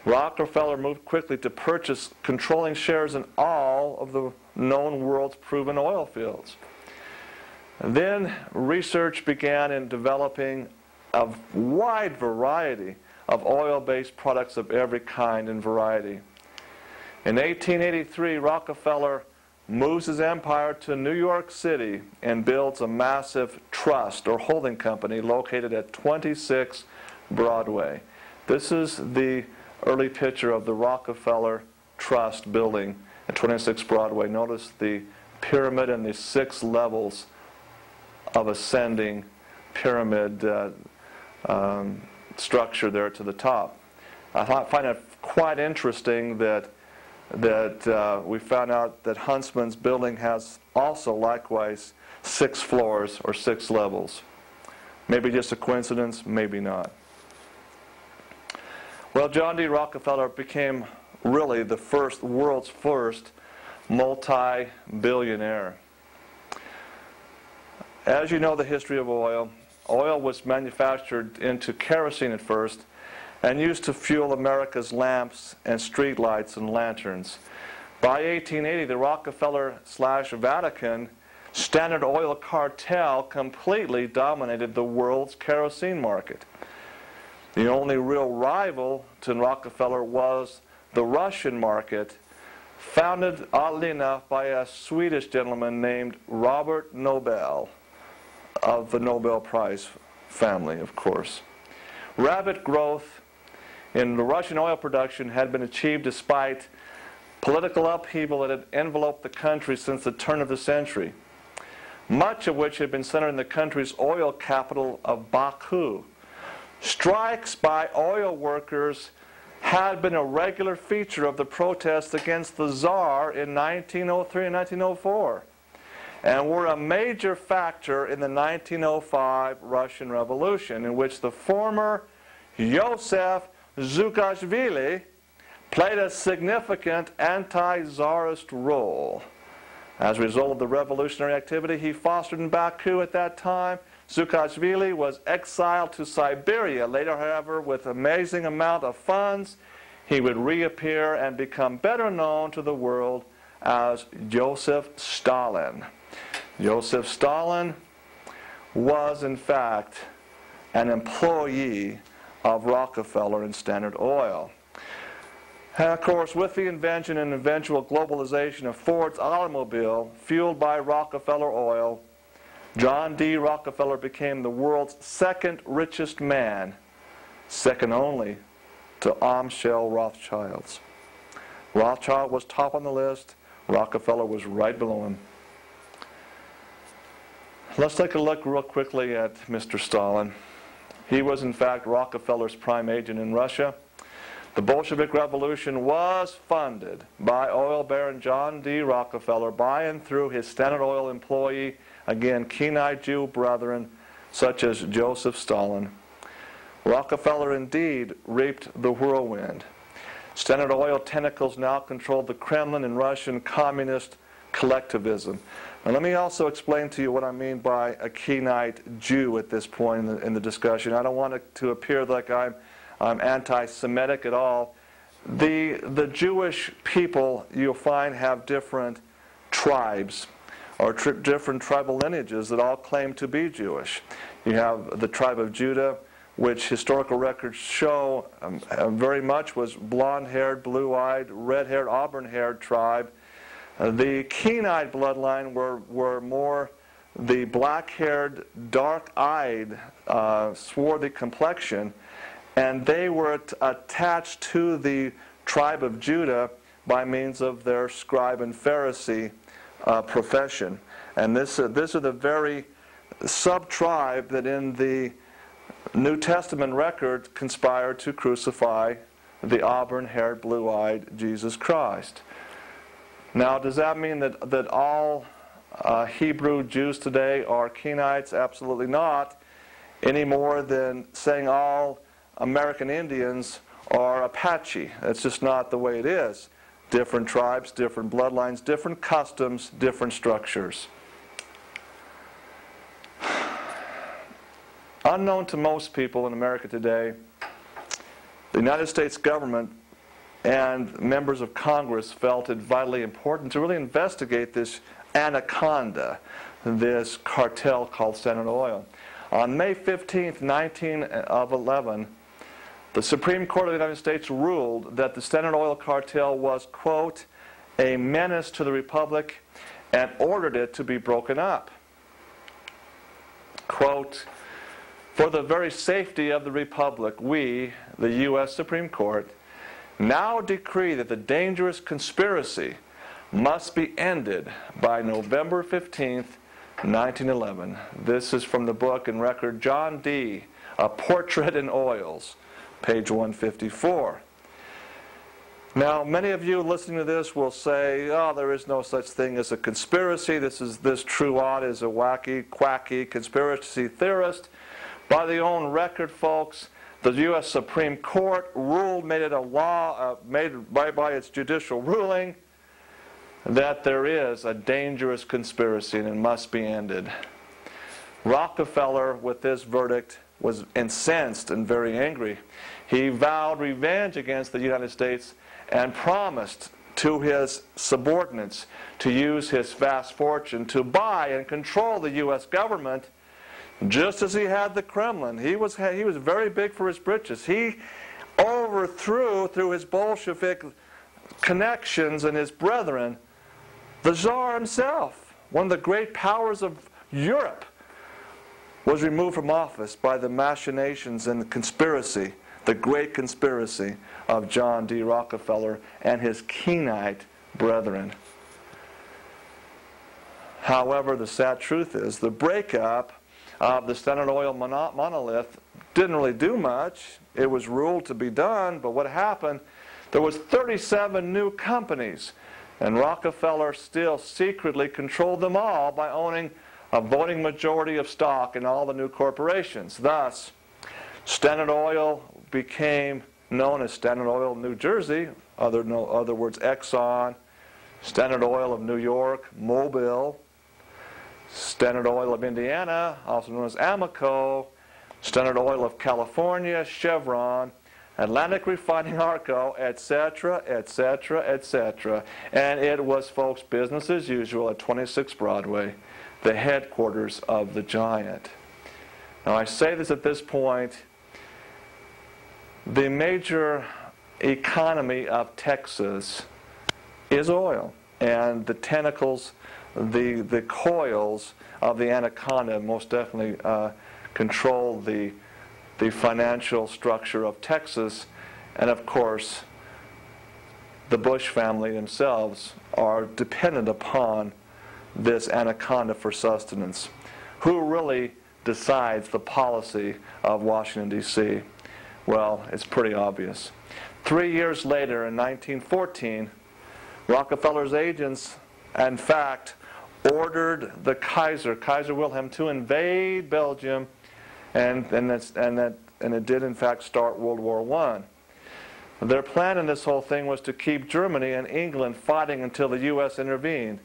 Rockefeller moved quickly to purchase controlling shares in all of the known world's proven oil fields. And then research began in developing a wide variety of oil-based products of every kind and variety. In 1883, Rockefeller moves his empire to New York City and builds a massive trust or holding company located at 26 Broadway. This is the early picture of the Rockefeller Trust building at 26 Broadway. Notice the pyramid and the 6 levels of ascending pyramid structure there to the top. I find it quite interesting that we found out that Huntsman's building has also likewise 6 floors or 6 levels. Maybe just a coincidence, maybe not. Well, John D. Rockefeller became really the world's first multi-billionaire. as you know the history of oil, oil was manufactured into kerosene at first and used to fuel America's lamps and street lights and lanterns. By 1880, the Rockefeller/Vatican Standard Oil cartel completely dominated the world's kerosene market. The only real rival to Rockefeller was the Russian market, founded, oddly enough, by a Swedish gentleman named Robert Nobel, of the Nobel Prize family, of course. Rapid growth in the Russian oil production had been achieved despite political upheaval that had enveloped the country since the turn of the century, much of which had been centered in the country's oil capital of Baku. Strikes by oil workers had been a regular feature of the protests against the Tsar in 1903 and 1904, and were a major factor in the 1905 Russian Revolution, in which the former Joseph Saakashvili played a significant anti-Tsarist role. As a result of the revolutionary activity he fostered in Baku at that time, Saakashvili was exiled to Siberia. Later, however, with amazing amount of funds, he would reappear and become better known to the world as Joseph Stalin. Joseph Stalin was, in fact, an employee of Rockefeller and Standard Oil. And of course, with the invention and eventual globalization of Ford's automobile, fueled by Rockefeller oil, John D. Rockefeller became the world's second richest man, second only to Amschel Rothschilds. Rothschild was top on the list. Rockefeller was right below him. Let's take a look real quickly at Mr. Stalin. He was, in fact, Rockefeller's prime agent in Russia. The Bolshevik Revolution was funded by oil baron John D. Rockefeller by and through his Standard Oil employee, again, Kenite Jew brethren, such as Joseph Stalin. Rockefeller indeed reaped the whirlwind. Standard Oil tentacles now controlled the Kremlin and Russian communist collectivism. Now let me also explain to you what I mean by a Kenite Jew at this point in the discussion. I don't want it to appear like I'm anti-Semitic at all. The Jewish people, you'll find, have different tribes or different tribal lineages that all claim to be Jewish. You have the tribe of Judah, which historical records show very much was blonde-haired, blue-eyed, red-haired, auburn-haired tribe. The Kenite bloodline were more the black-haired, dark-eyed, swarthy complexion, and they were attached to the tribe of Judah by means of their scribe and Pharisee profession. And this are the very sub-tribe that in the New Testament record conspired to crucify the auburn-haired, blue-eyed Jesus Christ. Now, does that mean that all Hebrew Jews today are Kenites? Absolutely not, any more than saying all American Indians are Apache. That's just not the way it is. Different tribes, different bloodlines, different customs, different structures. Unknown to most people in America today, the United States government and members of Congress felt it vitally important to really investigate this anaconda, this cartel called Standard Oil. On May 15th, 1911, the Supreme Court of the United States ruled that the Standard Oil cartel was, quote, a menace to the Republic, and ordered it to be broken up. Quote, for the very safety of the Republic, we, the U.S. Supreme Court, now decree that the dangerous conspiracy must be ended by November 15th, 1911. This is from the book and record John D., A Portrait in Oils, page 154. Now, many of you listening to this will say, oh, there is no such thing as a conspiracy. This Truott is a wacky, quacky conspiracy theorist. By the own record, folks, the U.S. Supreme Court ruled, made it a law, made by its judicial ruling, that there is a dangerous conspiracy and it must be ended. Rockefeller, with this verdict, was incensed and very angry. He vowed revenge against the United States and promised to his subordinates to use his vast fortune to buy and control the U.S. government, just as he had the Kremlin. He was very big for his britches. He overthrew, through his Bolshevik connections and his brethren, the Tsar himself. One of the great powers of Europe was removed from office by the machinations and the conspiracy, the great conspiracy of John D. Rockefeller and his Kenites brethren. However, the sad truth is the breakup of the Standard Oil monolith didn't really do much. It was ruled to be done, but what happened, there was 37 new companies, and Rockefeller still secretly controlled them all by owning a voting majority of stock in all the new corporations. Thus, Standard Oil became known as Standard Oil of New Jersey, other words Exxon, Standard Oil of New York, Mobil, Standard Oil of Indiana, also known as Amoco, Standard Oil of California, Chevron, Atlantic Refining Arco, etc., etc., etc. And it was, folks, business as usual at 26 Broadway, the headquarters of the giant. Now, I say this at this point. The major economy of Texas is oil, and the tentacles, the coils of the anaconda most definitely control the financial structure of Texas, and of course the Bush family themselves are dependent upon this anaconda for sustenance. Who really decides the policy of Washington, D.C.? Well, it's pretty obvious. 3 years later, in 1914, Rockefeller's agents, in fact, ordered the Kaiser Wilhelm, to invade Belgium, and it did, in fact, start World War I. Their plan in this whole thing was to keep Germany and England fighting until the U.S. intervened.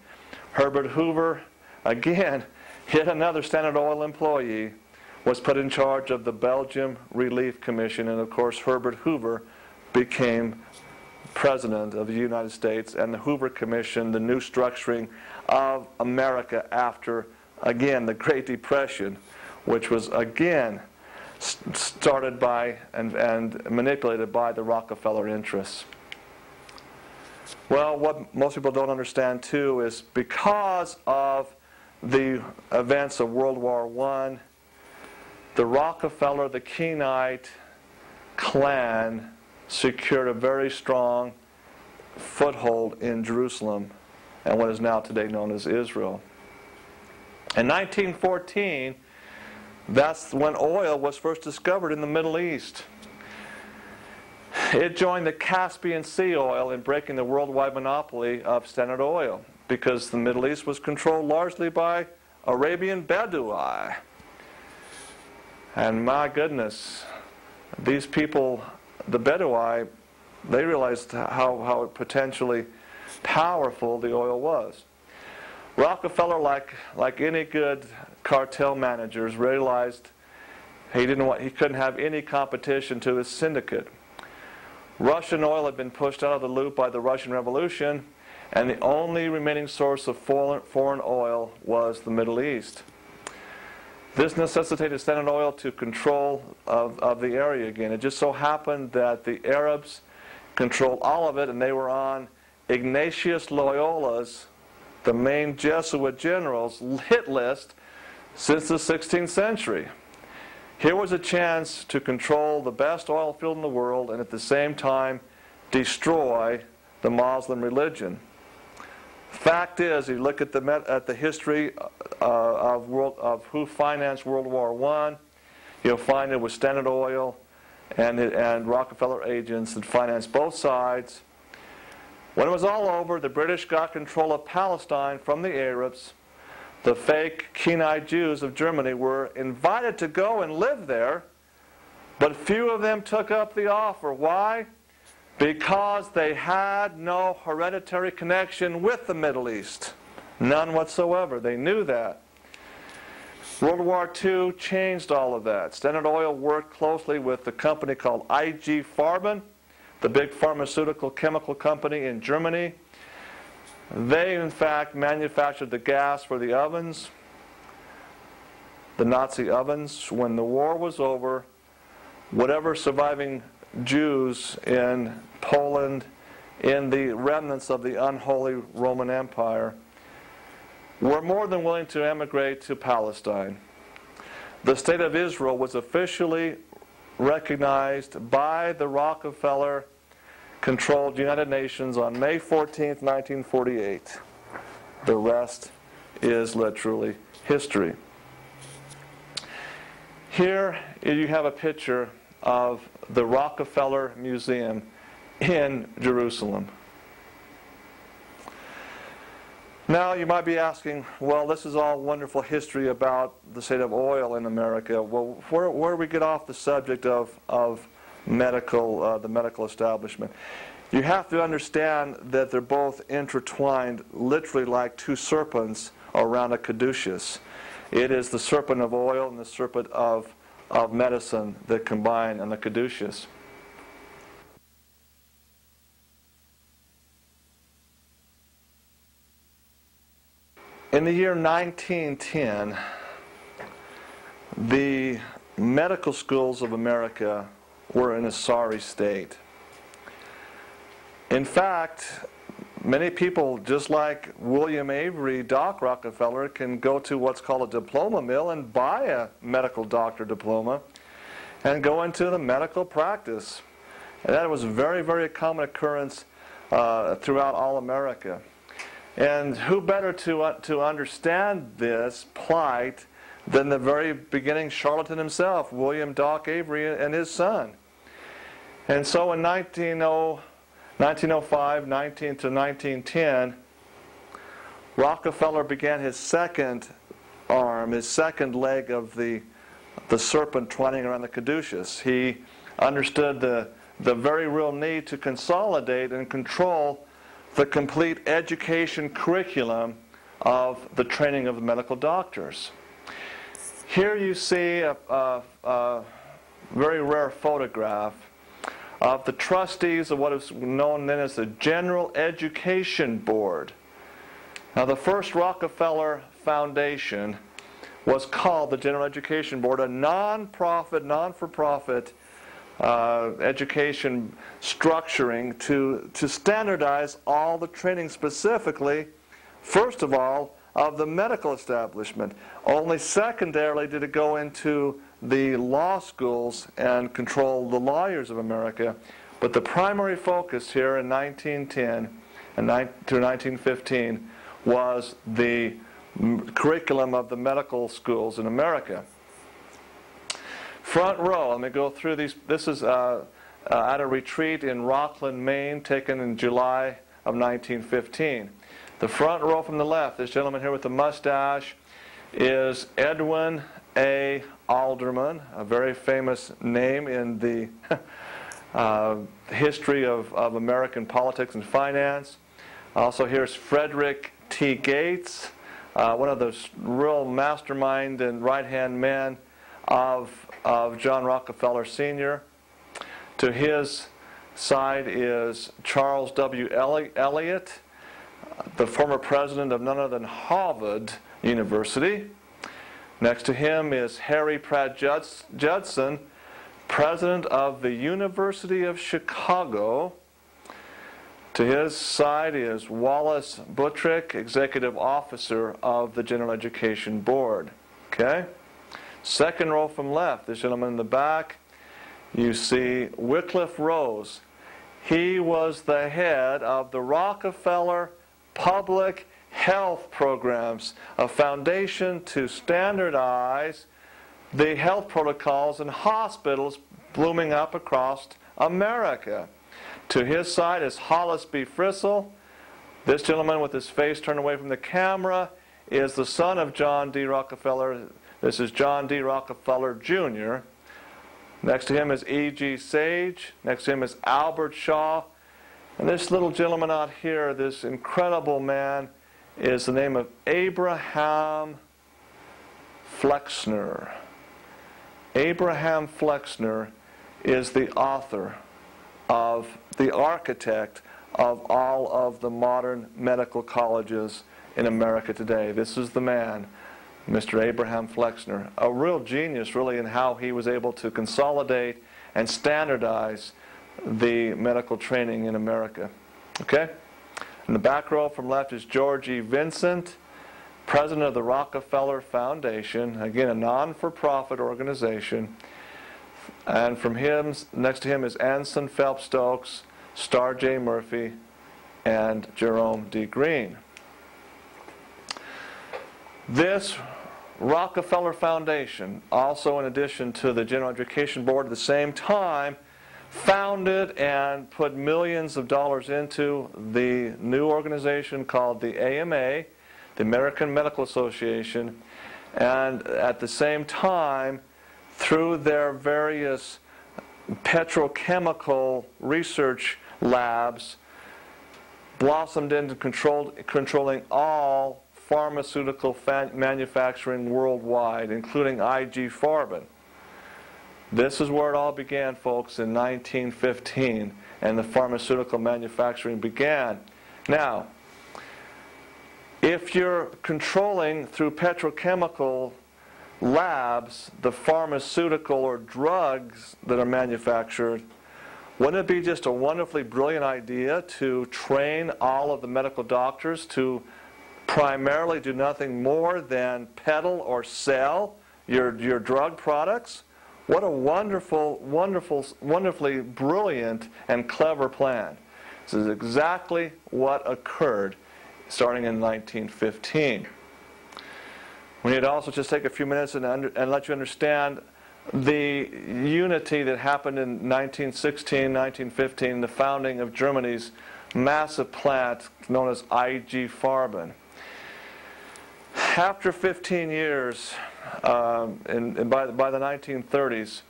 Herbert Hoover, again, yet another Standard Oil employee, was put in charge of the Belgium Relief Commission, and of course Herbert Hoover became President of the United States, and the Hoover Commission, the new structuring of America after, again, the Great Depression, which was, again, started by and manipulated by the Rockefeller interests. Well, what most people don't understand, too, is because of the events of World War I, the Rockefeller, the Kenite clan secured a very strong foothold in Jerusalem and what is now today known as Israel. In 1914, that's when oil was first discovered in the Middle East. It joined the Caspian Sea oil in breaking the worldwide monopoly of Standard Oil, because the Middle East was controlled largely by Arabian Bedouin. And my goodness, these people, the Bedouin, they realized how potentially powerful the oil was. Rockefeller, like any good cartel managers, realized he couldn't have any competition to his syndicate. Russian oil had been pushed out of the loop by the Russian Revolution, and the only remaining source of foreign oil was the Middle East. This necessitated Standard Oil to control of the area again. It just so happened that the Arabs controlled all of it, and they were on Ignatius Loyola's, the main Jesuit general's, hit list since the 16th century. Here was a chance to control the best oil field in the world and at the same time destroy the Muslim religion. Fact is, you look at the history of who financed World War I, you'll find it was Standard Oil and Rockefeller agents that financed both sides. When it was all over, the British got control of Palestine from the Arabs. The fake Kenite Jews of Germany were invited to go and live there, but few of them took up the offer. Why? Because they had no hereditary connection with the Middle East. None whatsoever. They knew that. World War II changed all of that. Standard Oil worked closely with the company called IG Farben, the big pharmaceutical chemical company in Germany. They, in fact, manufactured the gas for the ovens, the Nazi ovens. When the war was over, whatever surviving Jews in Poland, in the remnants of the unholy Roman Empire, were more than willing to emigrate to Palestine. The State of Israel was officially recognized by the Rockefeller-controlled United Nations on May 14, 1948. The rest is literally history. Here you have a picture of the Rockefeller Museum in Jerusalem. Now you might be asking, well, this is all wonderful history about the state of oil in America. Well, where do we get off the subject of the medical establishment? You have to understand that they're both intertwined, literally like two serpents around a caduceus. It is the serpent of oil and the serpent of medicine that combine in the caduceus. In the year 1910, the medical schools of America were in a sorry state. In fact, many people, just like William Avery, Doc Rockefeller, can go to what's called a diploma mill and buy a medical doctor diploma and go into the medical practice. And that was a very, very common occurrence throughout all America. And who better to understand this plight than the very beginning charlatan himself, William Doc Avery, and his son. And so in 1905, 19 to 1910, Rockefeller began his second arm, his second leg of the serpent twining around the caduceus. He understood the very real need to consolidate and control the complete education curriculum of the training of the medical doctors. Here you see a very rare photograph of the trustees of what is known then as the General Education Board. Now, the first Rockefeller Foundation was called the General Education Board, a non-profit, non-for-profit education structuring to standardize all the training specifically, first of all, of the medical establishment. Only secondarily did it go into the law schools and control the lawyers of America. But the primary focus here in 1910 and through 1915 was the curriculum of the medical schools in America. Front row, let me go through these. This is at a retreat in Rockland, Maine, taken in July of 1915. The front row from the left, this gentleman here with the mustache, is Edwin A. Alderman, a very famous name in the history of American politics and finance. Also here's Frederick T. Gates, one of the real mastermind and right-hand men of John Rockefeller Sr. To his side is Charles W. Eliot, the former president of none other than Harvard University. Next to him is Harry Pratt Judson, president of the University of Chicago. To his side is Wallace Buttrick, executive officer of the General Education Board. Okay? Second row from left, this gentleman in the back, you see Wycliffe Rose. He was the head of the Rockefeller Public Health Programs, a foundation to standardize the health protocols in hospitals blooming up across America. To his side is Hollis B. Frissell. This gentleman with his face turned away from the camera is the son of John D. Rockefeller. This is John D. Rockefeller, Jr. Next to him is E.G. Sage. Next to him is Albert Shaw. And this little gentleman out here, this incredible man, is the name of Abraham Flexner. Abraham Flexner is the author of, the architect of all of the modern medical colleges in America today. This is the man, Mr. Abraham Flexner, a real genius really in how he was able to consolidate and standardize the medical training in America. Okay? In the back row from left is George E. Vincent, president of the Rockefeller Foundation, again a non-for-profit organization. And from him, next to him is Anson Phelps Stokes, Star J. Murphy, and Jerome D. Green. This Rockefeller Foundation, also in addition to the General Education Board at the same time, founded and put millions of dollars into the new organization called the AMA, the American Medical Association, and at the same time, through their various petrochemical research labs, blossomed into controlling all pharmaceutical manufacturing worldwide, including IG Farben. This is where it all began, folks, in 1915, and the pharmaceutical manufacturing began. Now, if you're controlling through petrochemical labs the pharmaceutical or drugs that are manufactured, wouldn't it be just a wonderfully brilliant idea to train all of the medical doctors to primarily do nothing more than peddle or sell your drug products? What a wonderfully brilliant and clever plan. This is exactly what occurred starting in 1915. We need to also just take a few minutes and let you understand the unity that happened in 1916, 1915, the founding of Germany's massive plant known as IG Farben. After 15 years, by the 1930s,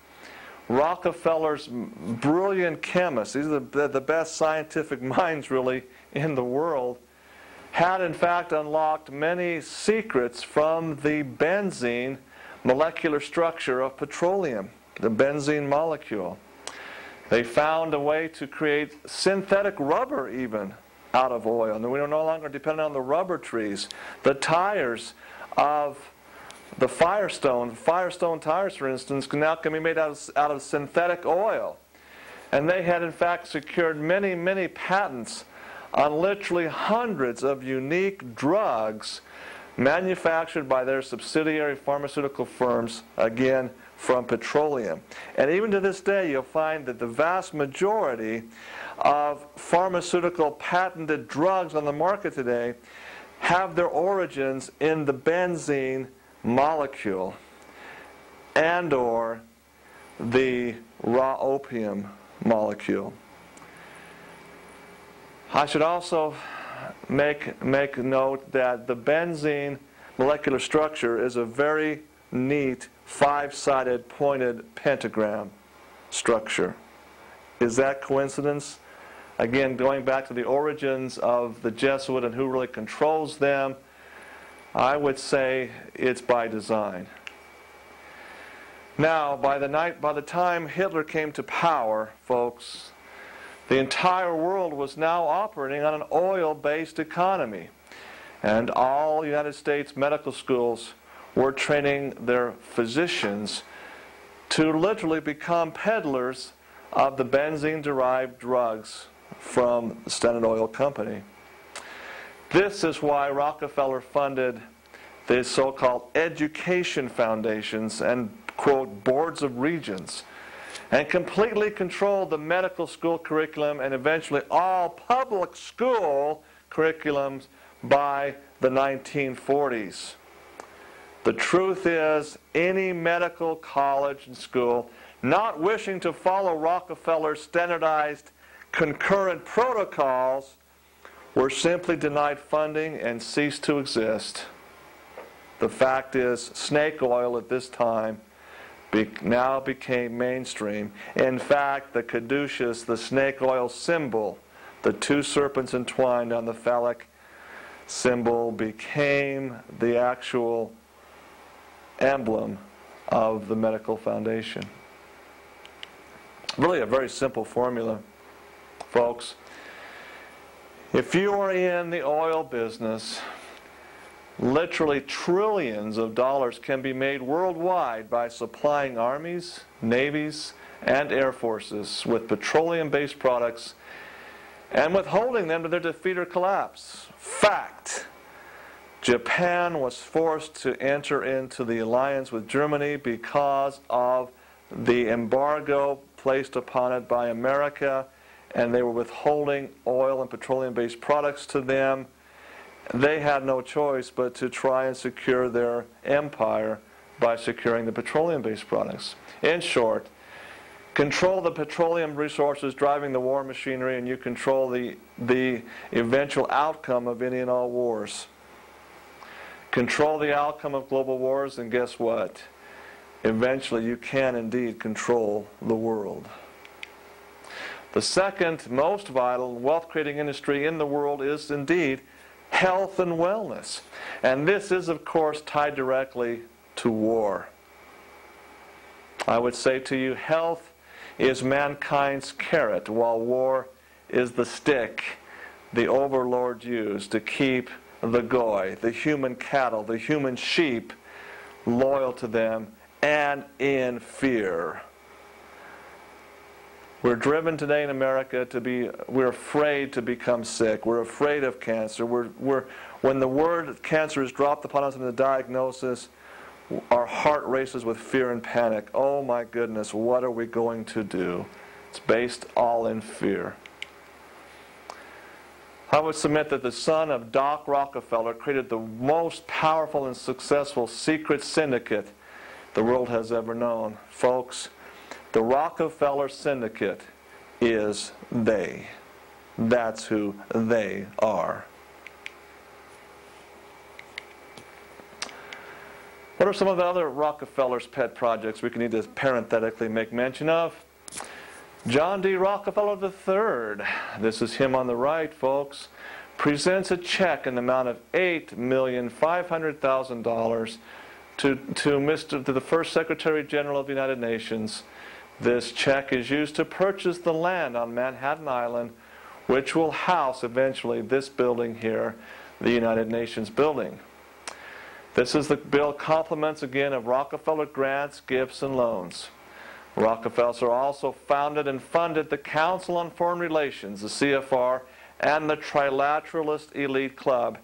Rockefeller's brilliant chemists, these are the best scientific minds really in the world, had in fact unlocked many secrets from the benzene molecular structure of petroleum, the benzene molecule. They found a way to create synthetic rubber even out of oil. And we are no longer dependent on the rubber trees. The tires of the Firestone tires, for instance, can be made out of synthetic oil. And they had in fact secured many, many patents on literally hundreds of unique drugs manufactured by their subsidiary pharmaceutical firms, again, from petroleum. And even to this day, you'll find that the vast majority of pharmaceutical patented drugs on the market today have their origins in the benzene molecule and or the raw opium molecule. I should also make note that the benzene molecular structure is a very neat five-sided pointed pentagram structure. Is that coincidence? Again, going back to the origins of the Jesuit and who really controls them, I would say it's by design. Now, by the time Hitler came to power, folks, the entire world was now operating on an oil-based economy. And all United States medical schools were training their physicians to literally become peddlers of the benzene-derived drugs from the Standard Oil Company. This is why Rockefeller funded the so-called education foundations and, quote, boards of regents, and completely controlled the medical school curriculum and eventually all public school curriculums by the 1940s. The truth is, any medical college and school not wishing to follow Rockefeller's standardized concurrent protocols were simply denied funding and ceased to exist. The fact is, snake oil at this time now became mainstream. In fact, the caduceus, the snake oil symbol, the two serpents entwined on the phallic symbol, became the actual emblem of the Medical Foundation. Really a very simple formula, folks. If you are in the oil business, literally trillions of dollars can be made worldwide by supplying armies, navies, and air forces with petroleum-based products and withholding them to their defeat or collapse. Fact. Japan was forced to enter into the alliance with Germany because of the embargo placed upon it by America, and they were withholding oil and petroleum-based products to them. They had no choice but to try and secure their empire by securing the petroleum-based products. In short, control the petroleum resources driving the war machinery, and you control the eventual outcome of any and all wars. Control the outcome of global wars, and guess what? Eventually you can indeed control the world. The second most vital wealth-creating industry in the world is indeed health and wellness. And this is, of course, tied directly to war. I would say to you, health is mankind's carrot, while war is the stick the overlords use to keep the goy, the human cattle, the human sheep, loyal to them and in fear. We're driven today in America to be, we're afraid to become sick. We're afraid of cancer. When the word cancer is dropped upon us in the diagnosis, our heart races with fear and panic. Oh my goodness, what are we going to do? It's based all in fear. I would submit that the son of Doc Rockefeller created the most powerful and successful secret syndicate the world has ever known. Folks, the Rockefeller Syndicate is they. That's who they are. What are some of the other Rockefeller's pet projects we can need to parenthetically make mention of? John D. Rockefeller III, this is him on the right, folks, presents a check in the amount of $8,500,000 to the first Secretary General of the United Nations. This check is used to purchase the land on Manhattan Island, which will house eventually this building here, the United Nations building. This is the bill compliments again of Rockefeller grants, gifts, and loans. Rockefeller also founded and funded the Council on Foreign Relations, the CFR, and the Trilateralist Elite Club.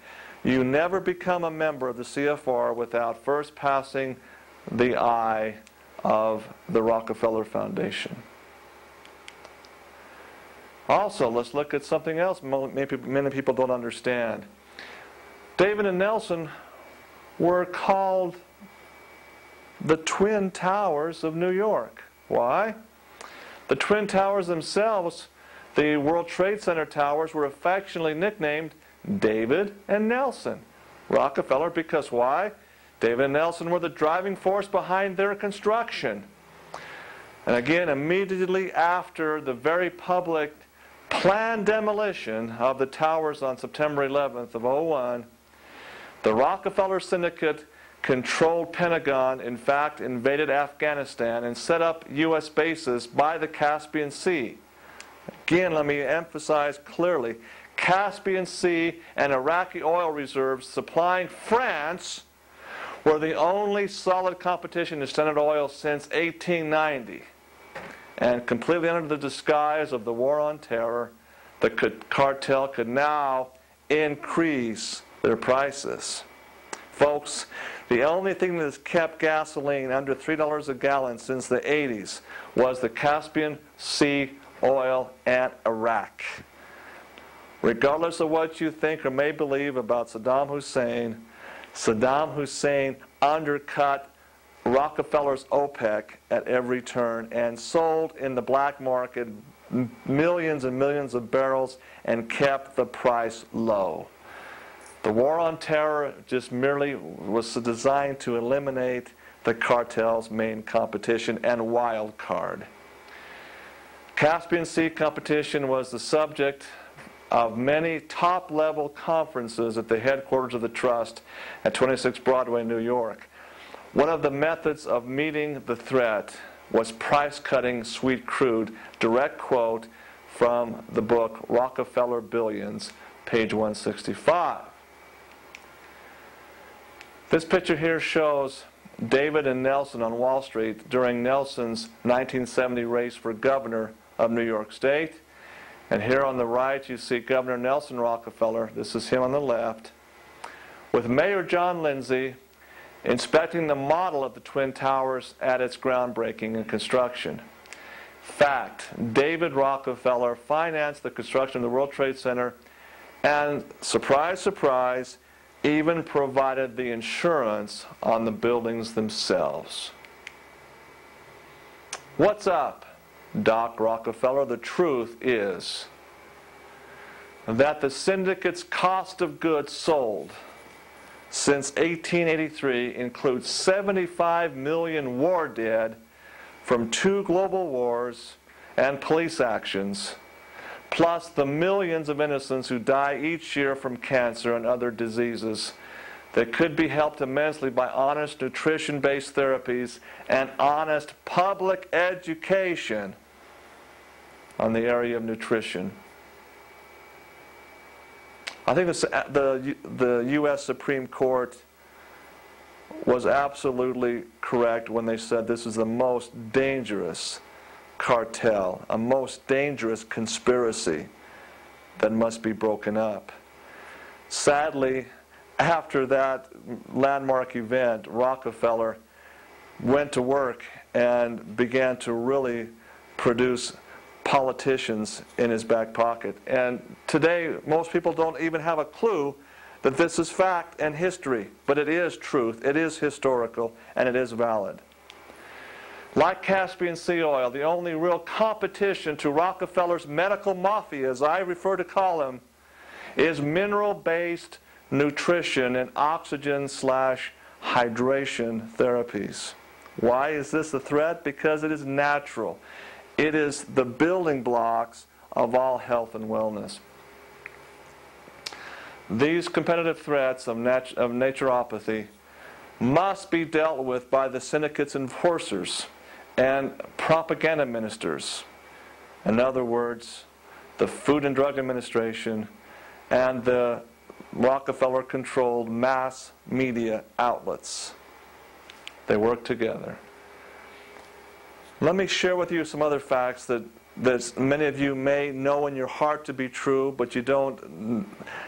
You never become a member of the CFR without first passing the eye of the Rockefeller Foundation. Also, let's look at something else many people don't understand. David and Nelson were called the Twin Towers of New York. Why? The Twin Towers themselves, the World Trade Center towers, were affectionately nicknamed David and Nelson. Rockefeller, because why? David and Nelson were the driving force behind their construction. And again, immediately after the very public planned demolition of the towers on September 11th of 2001, the Rockefeller Syndicate controlled Pentagon, in fact, invaded Afghanistan and set up U.S. bases by the Caspian Sea. Again, let me emphasize clearly, Caspian Sea and Iraqi oil reserves supplying France were the only solid competition to Standard Oil since 1890. And completely under the disguise of the War on Terror, the cartel could now increase their prices. Folks, the only thing that has kept gasoline under $3 a gallon since the 80s was the Caspian Sea oil and Iraq. Regardless of what you think or may believe about Saddam Hussein undercut Rockefeller's OPEC at every turn and sold in the black market millions and millions of barrels and kept the price low. The War on Terror just merely was designed to eliminate the cartel's main competition and wild card. Caspian Sea competition was the subject of many top-level conferences at the headquarters of the Trust at 26 Broadway, New York. One of the methods of meeting the threat was price-cutting sweet crude. Direct quote from the book Rockefeller Billions, page 165. This picture here shows David and Nelson on Wall Street during Nelson's 1970 race for governor of New York State. And here on the right you see Governor Nelson Rockefeller, this is him on the left, with Mayor John Lindsay inspecting the model of the Twin Towers at its groundbreaking and construction. Fact, David Rockefeller financed the construction of the World Trade Center and, surprise, surprise, even provided the insurance on the buildings themselves. What's up, Doc Rockefeller? The truth is that the syndicate's cost of goods sold since 1883 includes 75 million war dead from 2 global wars and police actions, plus the millions of innocents who die each year from cancer and other diseases that could be helped immensely by honest nutrition-based therapies and honest public education on the area of nutrition. I think the U.S. Supreme Court was absolutely correct when they said this is the most dangerous cartel, a most dangerous conspiracy that must be broken up. Sadly, after that landmark event, Rockefeller went to work and began to really produce politicians in his back pocket. And today, most people don't even have a clue that this is fact and history. But it is truth, it is historical, and it is valid. Like Caspian Sea oil, the only real competition to Rockefeller's medical mafia, as I refer to call him, is mineral-based nutrition and oxygen/hydration therapies. Why is this a threat? Because it is natural. It is the building blocks of all health and wellness. These competitive threats of naturopathy must be dealt with by the syndicate's enforcers and propaganda ministers. In other words, the Food and Drug Administration and the Rockefeller-controlled mass media outlets. They work together. Let me share with you some other facts that many of you may know in your heart to be true, but you don't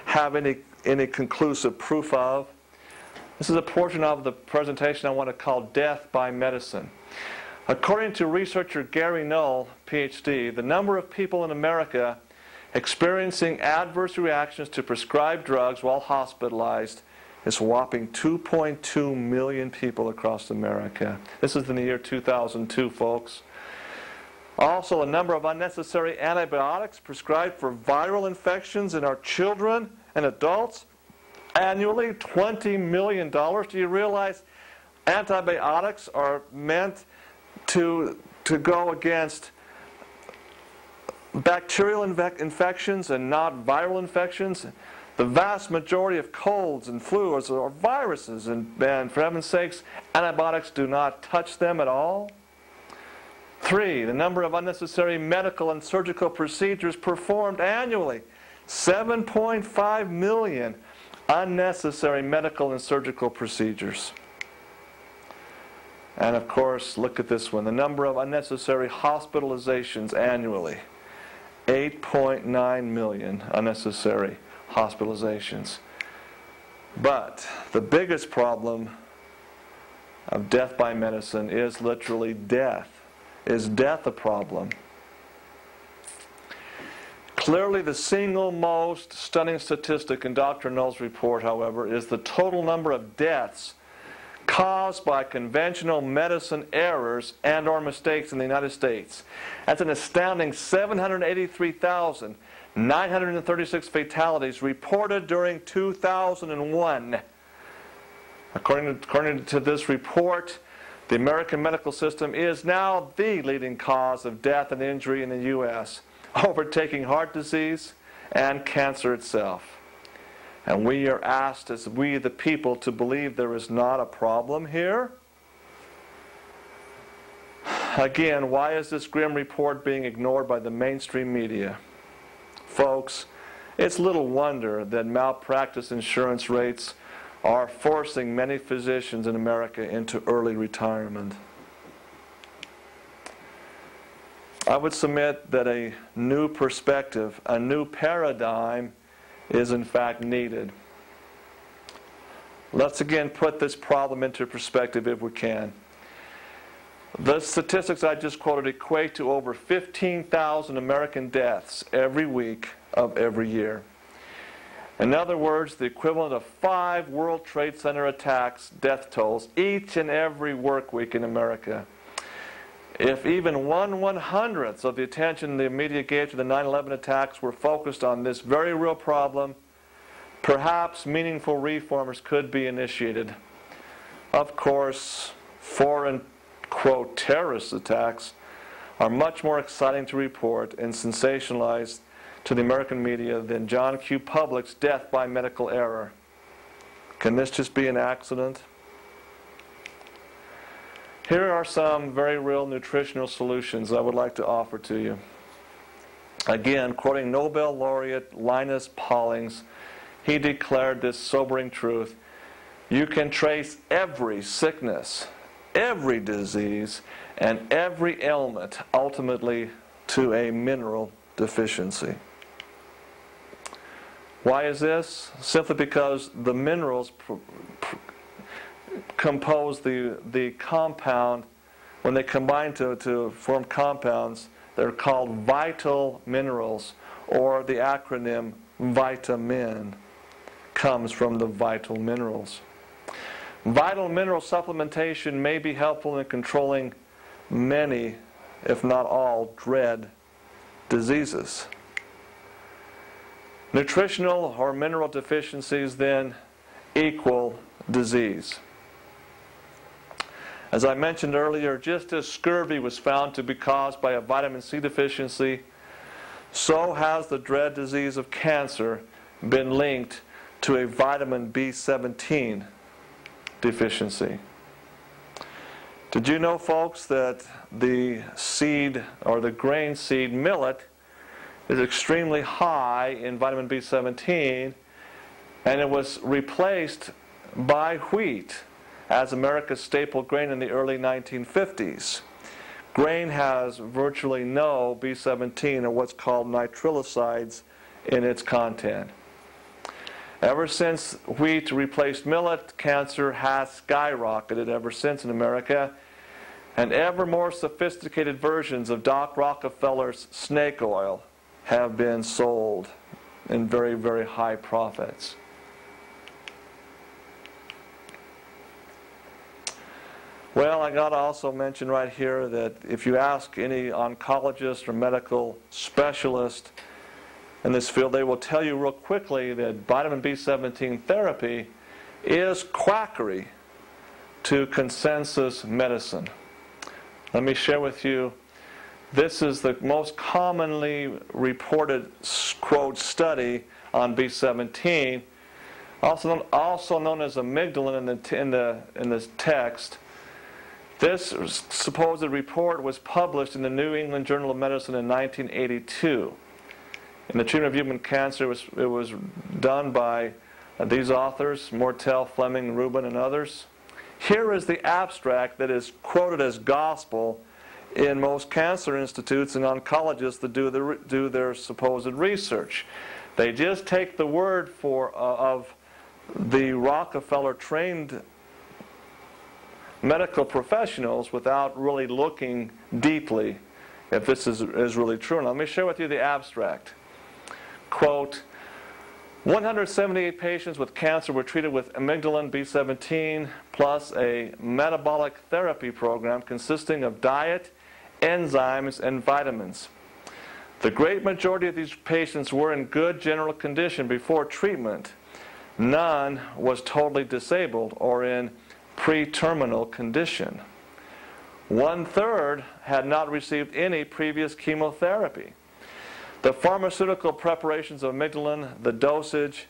have any conclusive proof of. This is a portion of the presentation I want to call Death by Medicine. According to researcher Gary Null, PhD, the number of people in America experiencing adverse reactions to prescribed drugs while hospitalized is a whopping 2.2 million people across America. This is in the year 2002, folks. Also, a number of unnecessary antibiotics prescribed for viral infections in our children and adults. Annually, $20 million. Do you realize antibiotics are meant to go against bacterial infections and not viral infections? The vast majority of colds and flus are viruses, and for heaven's sakes, antibiotics do not touch them at all. 3, the number of unnecessary medical and surgical procedures performed annually. 7.5 million unnecessary medical and surgical procedures. And of course, look at this one, the number of unnecessary hospitalizations annually. 8.9 million unnecessary hospitalizations. But the biggest problem of death by medicine is literally death. Is death a problem? Clearly, the single most stunning statistic in Dr. Null's report, however, is the total number of deaths caused by conventional medicine errors and or mistakes in the United States. That's an astounding 783,936 fatalities reported during 2001. According to this report, the American medical system is now the leading cause of death and injury in the U.S., overtaking heart disease and cancer itself. And we are asked, as we the people, to believe there is not a problem here. Again, why is this grim report being ignored by the mainstream media? Folks, it's little wonder that malpractice insurance rates are forcing many physicians in America into early retirement. I would submit that a new perspective, a new paradigm is in fact needed. Let's again put this problem into perspective if we can. The statistics I just quoted equate to over 15,000 American deaths every week of every year. In other words, the equivalent of 5 World Trade Center attacks death tolls each and every work week in America. If even 1/100th of the attention the media gave to the 9/11 attacks were focused on this very real problem, perhaps meaningful reforms could be initiated. Of course, foreign, quote, terrorist attacks are much more exciting to report and sensationalized to the American media than John Q. Public's death by medical error. Can this just be an accident? Here are some very real nutritional solutions I would like to offer to you. Again, quoting Nobel laureate Linus Pauling, he declared this sobering truth: you can trace every sickness, every disease, and every ailment ultimately to a mineral deficiency. Why is this? Simply because the minerals compose the compound. When they combine to form compounds, they're called vital minerals, or the acronym vitamin comes from the vital minerals. Vital mineral supplementation may be helpful in controlling many, if not all, dread diseases. Nutritional or mineral deficiencies then equal disease. As I mentioned earlier, just as scurvy was found to be caused by a vitamin C deficiency, so has the dread disease of cancer been linked to a vitamin B17 deficiency. Did you know, folks, that the seed or the grain seed millet is extremely high in vitamin B17, and it was replaced by wheat as America's staple grain in the early 1950s. Grain has virtually no B17, or what's called nitrilosides, in its content. Ever since wheat replaced millet, cancer has skyrocketed ever since in America, and ever more sophisticated versions of Doc Rockefeller's snake oil have been sold in very, very high profits. Well, I got to also mention right here that if you ask any oncologist or medical specialist in this field, they will tell you real quickly that vitamin B17 therapy is quackery to consensus medicine. Let me share with you, this is the most commonly reported, quote, study on B17, also known as amygdalin in the text. This supposed report was published in the New England Journal of Medicine in 1982. In the treatment of human cancer, it was done by these authors, Mortel, Fleming, Rubin, and others. Here is the abstract that is quoted as gospel in most cancer institutes and oncologists that do their supposed research. They just take the word of the Rockefeller-trained medical professionals without really looking deeply if this is really true. And let me share with you the abstract. Quote, 178 patients with cancer were treated with amygdalin B17 plus a metabolic therapy program consisting of diet, enzymes, and vitamins. The great majority of these patients were in good general condition before treatment. None was totally disabled or in pre-terminal condition. 1/3 had not received any previous chemotherapy. The pharmaceutical preparations of amygdalin, the dosage,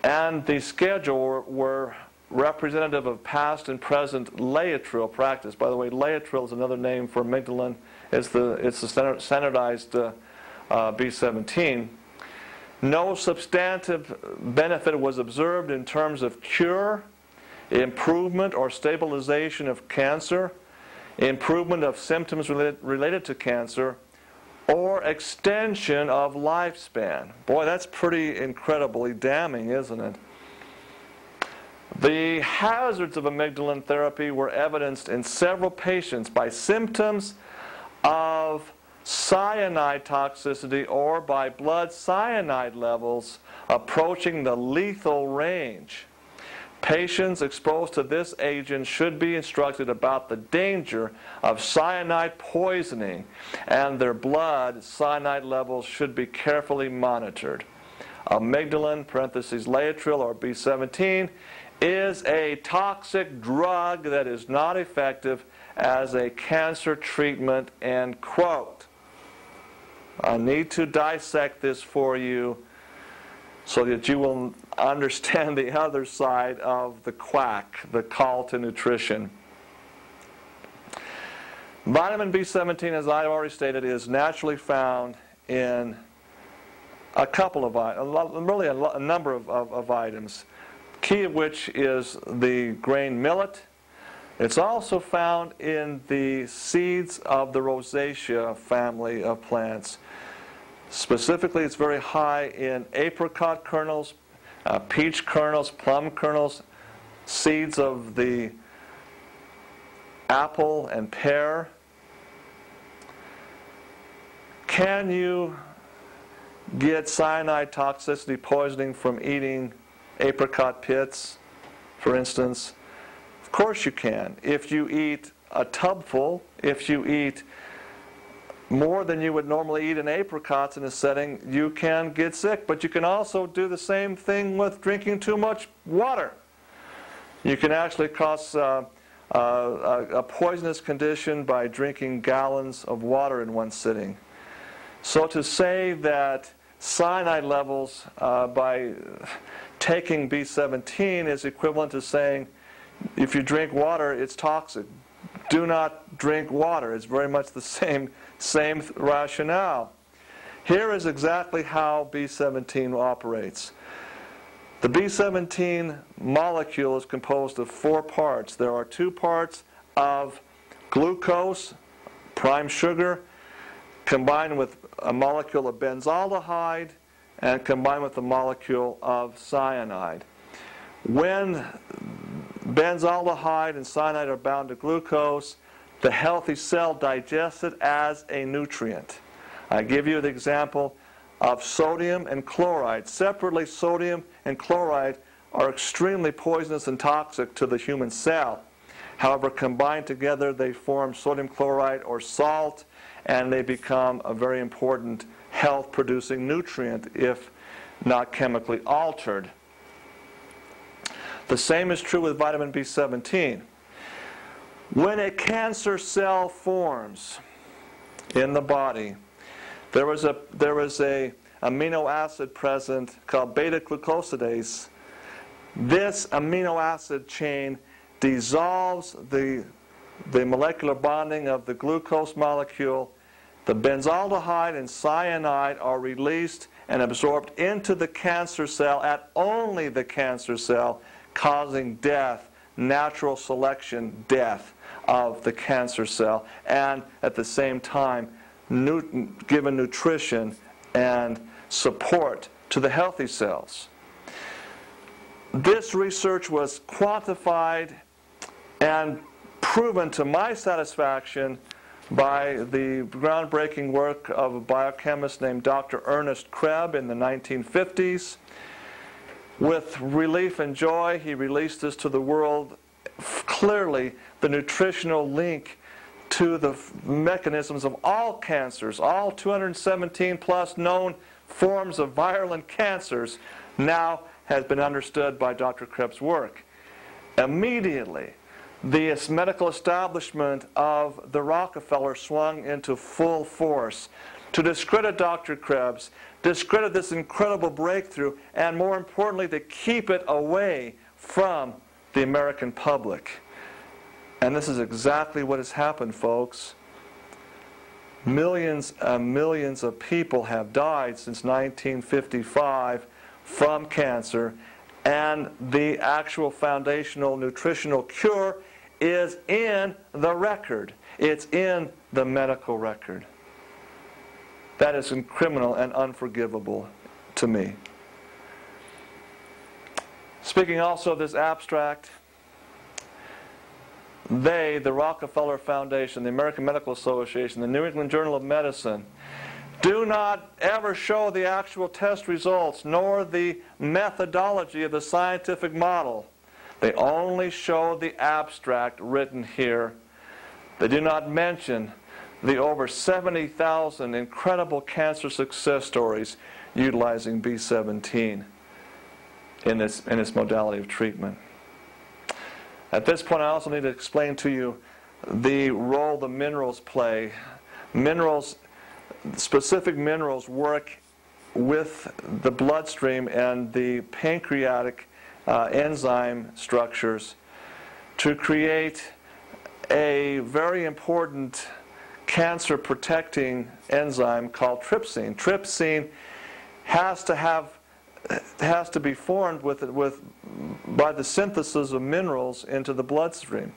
and the schedule were representative of past and present Laetrile practice. By the way, Laetrile is another name for amygdalin. It's the standardized B17. No substantive benefit was observed in terms of cure, improvement or stabilization of cancer, improvement of symptoms related to cancer, or extension of lifespan. Boy, that's pretty incredibly damning, isn't it? The hazards of amygdalin therapy were evidenced in several patients by symptoms of cyanide toxicity or by blood cyanide levels approaching the lethal range. Patients exposed to this agent should be instructed about the danger of cyanide poisoning, and their blood cyanide levels should be carefully monitored. Amygdalin, parentheses Laetrile or B17, is a toxic drug that is not effective as a cancer treatment, end quote. I need to dissect this for you so that you will understand the other side of the quack, the call to nutrition. Vitamin B17, as I've already stated, is naturally found in a couple of really a number of items, key of which is the grain millet. It's also found in the seeds of the Rosacea family of plants. Specifically, it's very high in apricot kernels, peach kernels, plum kernels, seeds of the apple and pear. Can you get cyanide toxicity poisoning from eating apricot pits, for instance? Of course you can. If you eat a tubful, if you eat more than you would normally eat in apricots in a setting, you can get sick. But you can also do the same thing with drinking too much water. You can actually cause a poisonous condition by drinking gallons of water in one sitting. So to say that cyanide levels by taking B17 is equivalent to saying if you drink water, it's toxic. Do not drink water. It's very much the same rationale. Here is exactly how B17 operates. The B17 molecule is composed of 4 parts. There are 2 parts of glucose, prime sugar, combined with a molecule of benzaldehyde, and combined with the molecule of cyanide. When benzaldehyde and cyanide are bound to glucose, the healthy cell digests it as a nutrient. I give you the example of sodium and chloride. Separately, sodium and chloride are extremely poisonous and toxic to the human cell. However, combined together, they form sodium chloride or salt, and they become a very important health-producing nutrient if not chemically altered. The same is true with vitamin B17. When a cancer cell forms in the body, there is a amino acid present called beta-glucosidase. This amino acid chain dissolves the molecular bonding of the glucose molecule. The benzaldehyde and cyanide are released and absorbed into the cancer cell at only the cancer cell, causing death, natural selection death of the cancer cell, and at the same time given nutrition and support to the healthy cells. This research was quantified and proven to my satisfaction by the groundbreaking work of a biochemist named Dr. Ernest Krebs in the 1950s. With relief and joy, he released this to the world. Clearly, the nutritional link to the mechanisms of all cancers, all 217 plus known forms of virulent cancers, now has been understood by Dr. Krebs' work. Immediately, the medical establishment of the Rockefeller swung into full force to discredit Dr. Krebs, discredit this incredible breakthrough, and more importantly, to keep it away from the American public. And this is exactly what has happened, folks. Millions and millions of people have died since 1955 from cancer, and the actual foundational nutritional cure is in the record. It's in the medical record. That is criminal and unforgivable to me. Speaking also of this abstract, they, the Rockefeller Foundation, the American Medical Association, the New England Journal of Medicine, do not ever show the actual test results nor the methodology of the scientific model. They only show the abstract written here. They do not mention the over 70,000 incredible cancer success stories utilizing B17 in its modality of treatment. At this point, I also need to explain to you the role the minerals play. Minerals, specific minerals, work with the bloodstream and the pancreatic enzyme structures to create a very important cancer-protecting enzyme called trypsin. Trypsin has to be formed by the synthesis of minerals into the bloodstream.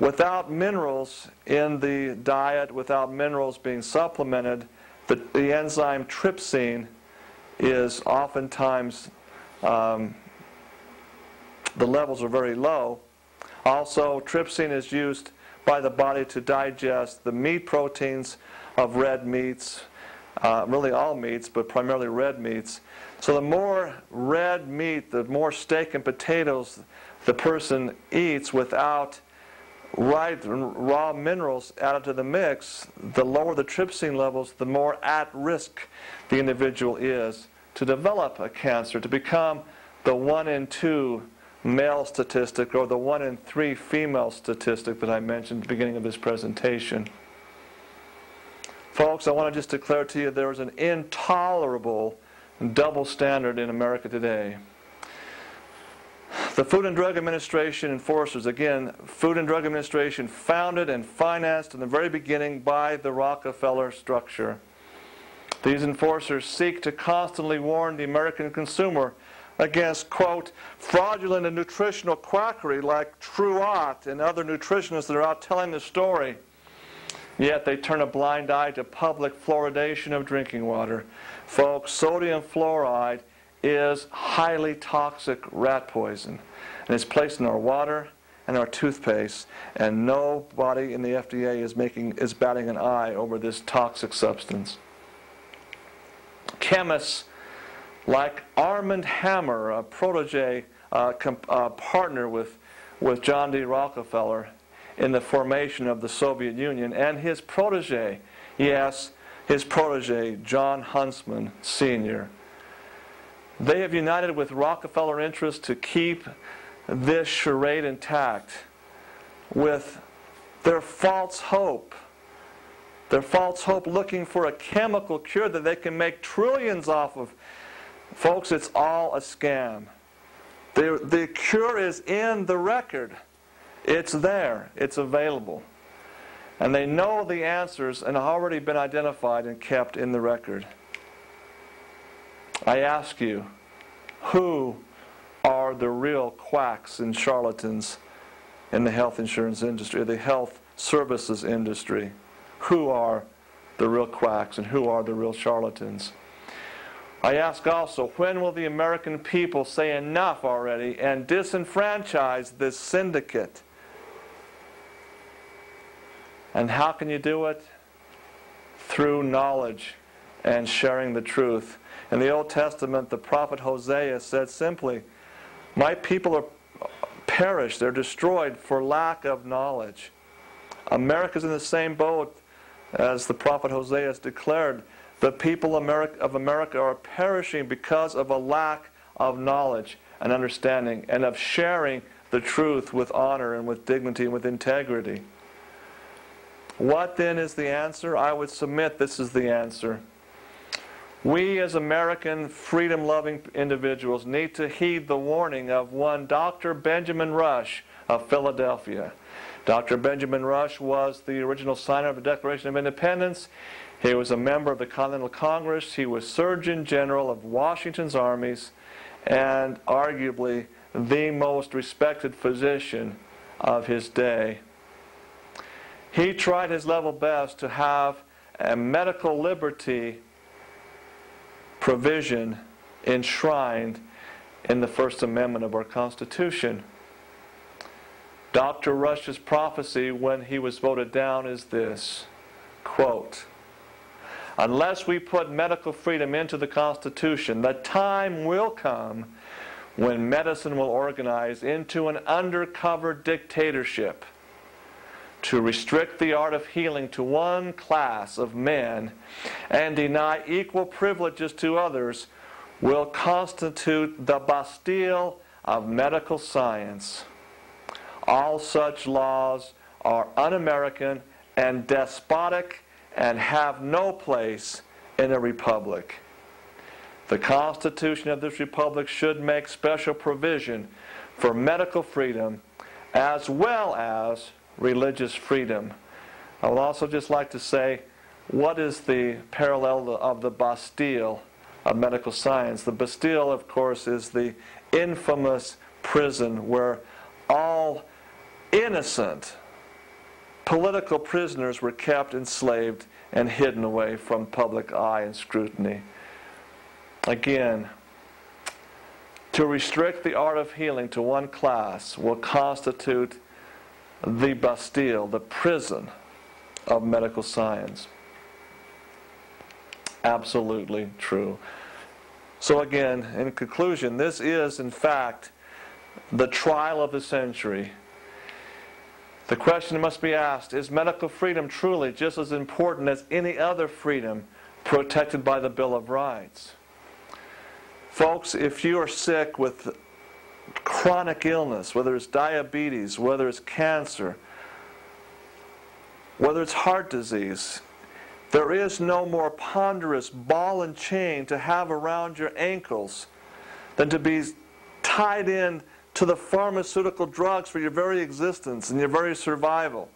Without minerals in the diet, without minerals being supplemented, the enzyme trypsin is oftentimes, the levels are very low. Also, trypsin is used by the body to digest the meat proteins of red meats, really all meats, but primarily red meats. So the more red meat, the more steak and potatoes the person eats without raw minerals added to the mix, the lower the trypsin levels, the more at risk the individual is to develop a cancer, to become the 1 in 2 male statistic or the 1 in 3 female statistic that I mentioned at the beginning of this presentation. Folks, I want to just declare to you there is an intolerable double standard in America today. The Food and Drug Administration enforcers, again, Food and Drug Administration founded and financed in the very beginning by the Rockefeller structure. These enforcers seek to constantly warn the American consumer against, quote, fraudulent and nutritional quackery like Truot and other nutritionists that are out telling the story. Yet they turn a blind eye to public fluoridation of drinking water. Folks, sodium fluoride is highly toxic rat poison. And it's placed in our water and our toothpaste. And nobody in the FDA is batting an eye over this toxic substance. Chemists like Armand Hammer, a protege, partner with John D. Rockefeller in the formation of the Soviet Union, and his protege, yes, his protege, John Huntsman Sr. They have united with Rockefeller interests to keep this charade intact with their false hope. Their false hope looking for a chemical cure that they can make trillions off of. Folks, it's all a scam. The cure is in the record. It's there. It's available. And they know the answers and have already been identified and kept in the record. I ask you, who are the real quacks and charlatans in the health insurance industry, or the health services industry? Who are the real quacks and who are the real charlatans? I ask also, when will the American people say enough already and disenfranchise this syndicate? And how can you do it? Through knowledge and sharing the truth. In the Old Testament, the prophet Hosea said simply, my people are perished, they're destroyed for lack of knowledge. America's in the same boat as the prophet Hosea has declared. The people of America are perishing because of a lack of knowledge and understanding and of sharing the truth with honor and with dignity and with integrity. What then is the answer? I would submit this is the answer. We as American freedom-loving individuals need to heed the warning of one Dr. Benjamin Rush of Philadelphia. Dr. Benjamin Rush was the original signer of the Declaration of Independence. He was a member of the Continental Congress. He was Surgeon General of Washington's armies and arguably the most respected physician of his day. He tried his level best to have a medical liberty provision enshrined in the First Amendment of our Constitution. Dr. Rush's prophecy when he was voted down is this, quote, "Unless we put medical freedom into the Constitution, the time will come when medicine will organize into an undercover dictatorship. To restrict the art of healing to one class of men and deny equal privileges to others will constitute the Bastille of medical science. All such laws are un-American and despotic and have no place in a republic. The Constitution of this republic should make special provision for medical freedom as well as religious freedom." I would also just like to say, what is the parallel of the Bastille of medical science? The Bastille, of course, is the infamous prison where all innocent political prisoners were kept enslaved and hidden away from public eye and scrutiny. Again, to restrict the art of healing to one class will constitute the Bastille, the prison of medical science. Absolutely true. So again, in conclusion, this is in fact the trial of the century. The question must be asked, is medical freedom truly just as important as any other freedom protected by the Bill of Rights? Folks, if you are sick with chronic illness, whether it's diabetes, whether it's cancer, whether it's heart disease, there is no more ponderous ball and chain to have around your ankles than to be tied in to the pharmaceutical drugs for your very existence and your very survival.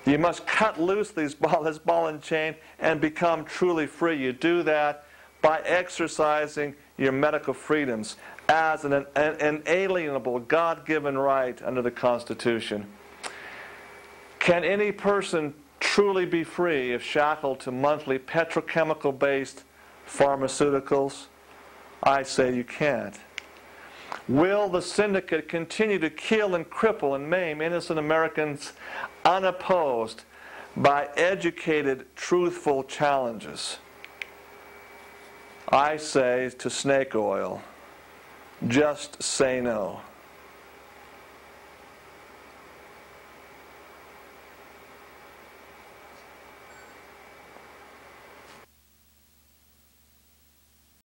You must cut loose this ball and chain and become truly free. You do that by exercising your medical freedoms as an inalienable God-given right under the Constitution. Can any person truly be free if shackled to monthly petrochemical-based pharmaceuticals? I say you can't. Will the syndicate continue to kill and cripple and maim innocent Americans unopposed by educated, truthful challenges? I say to snake oil, just say no.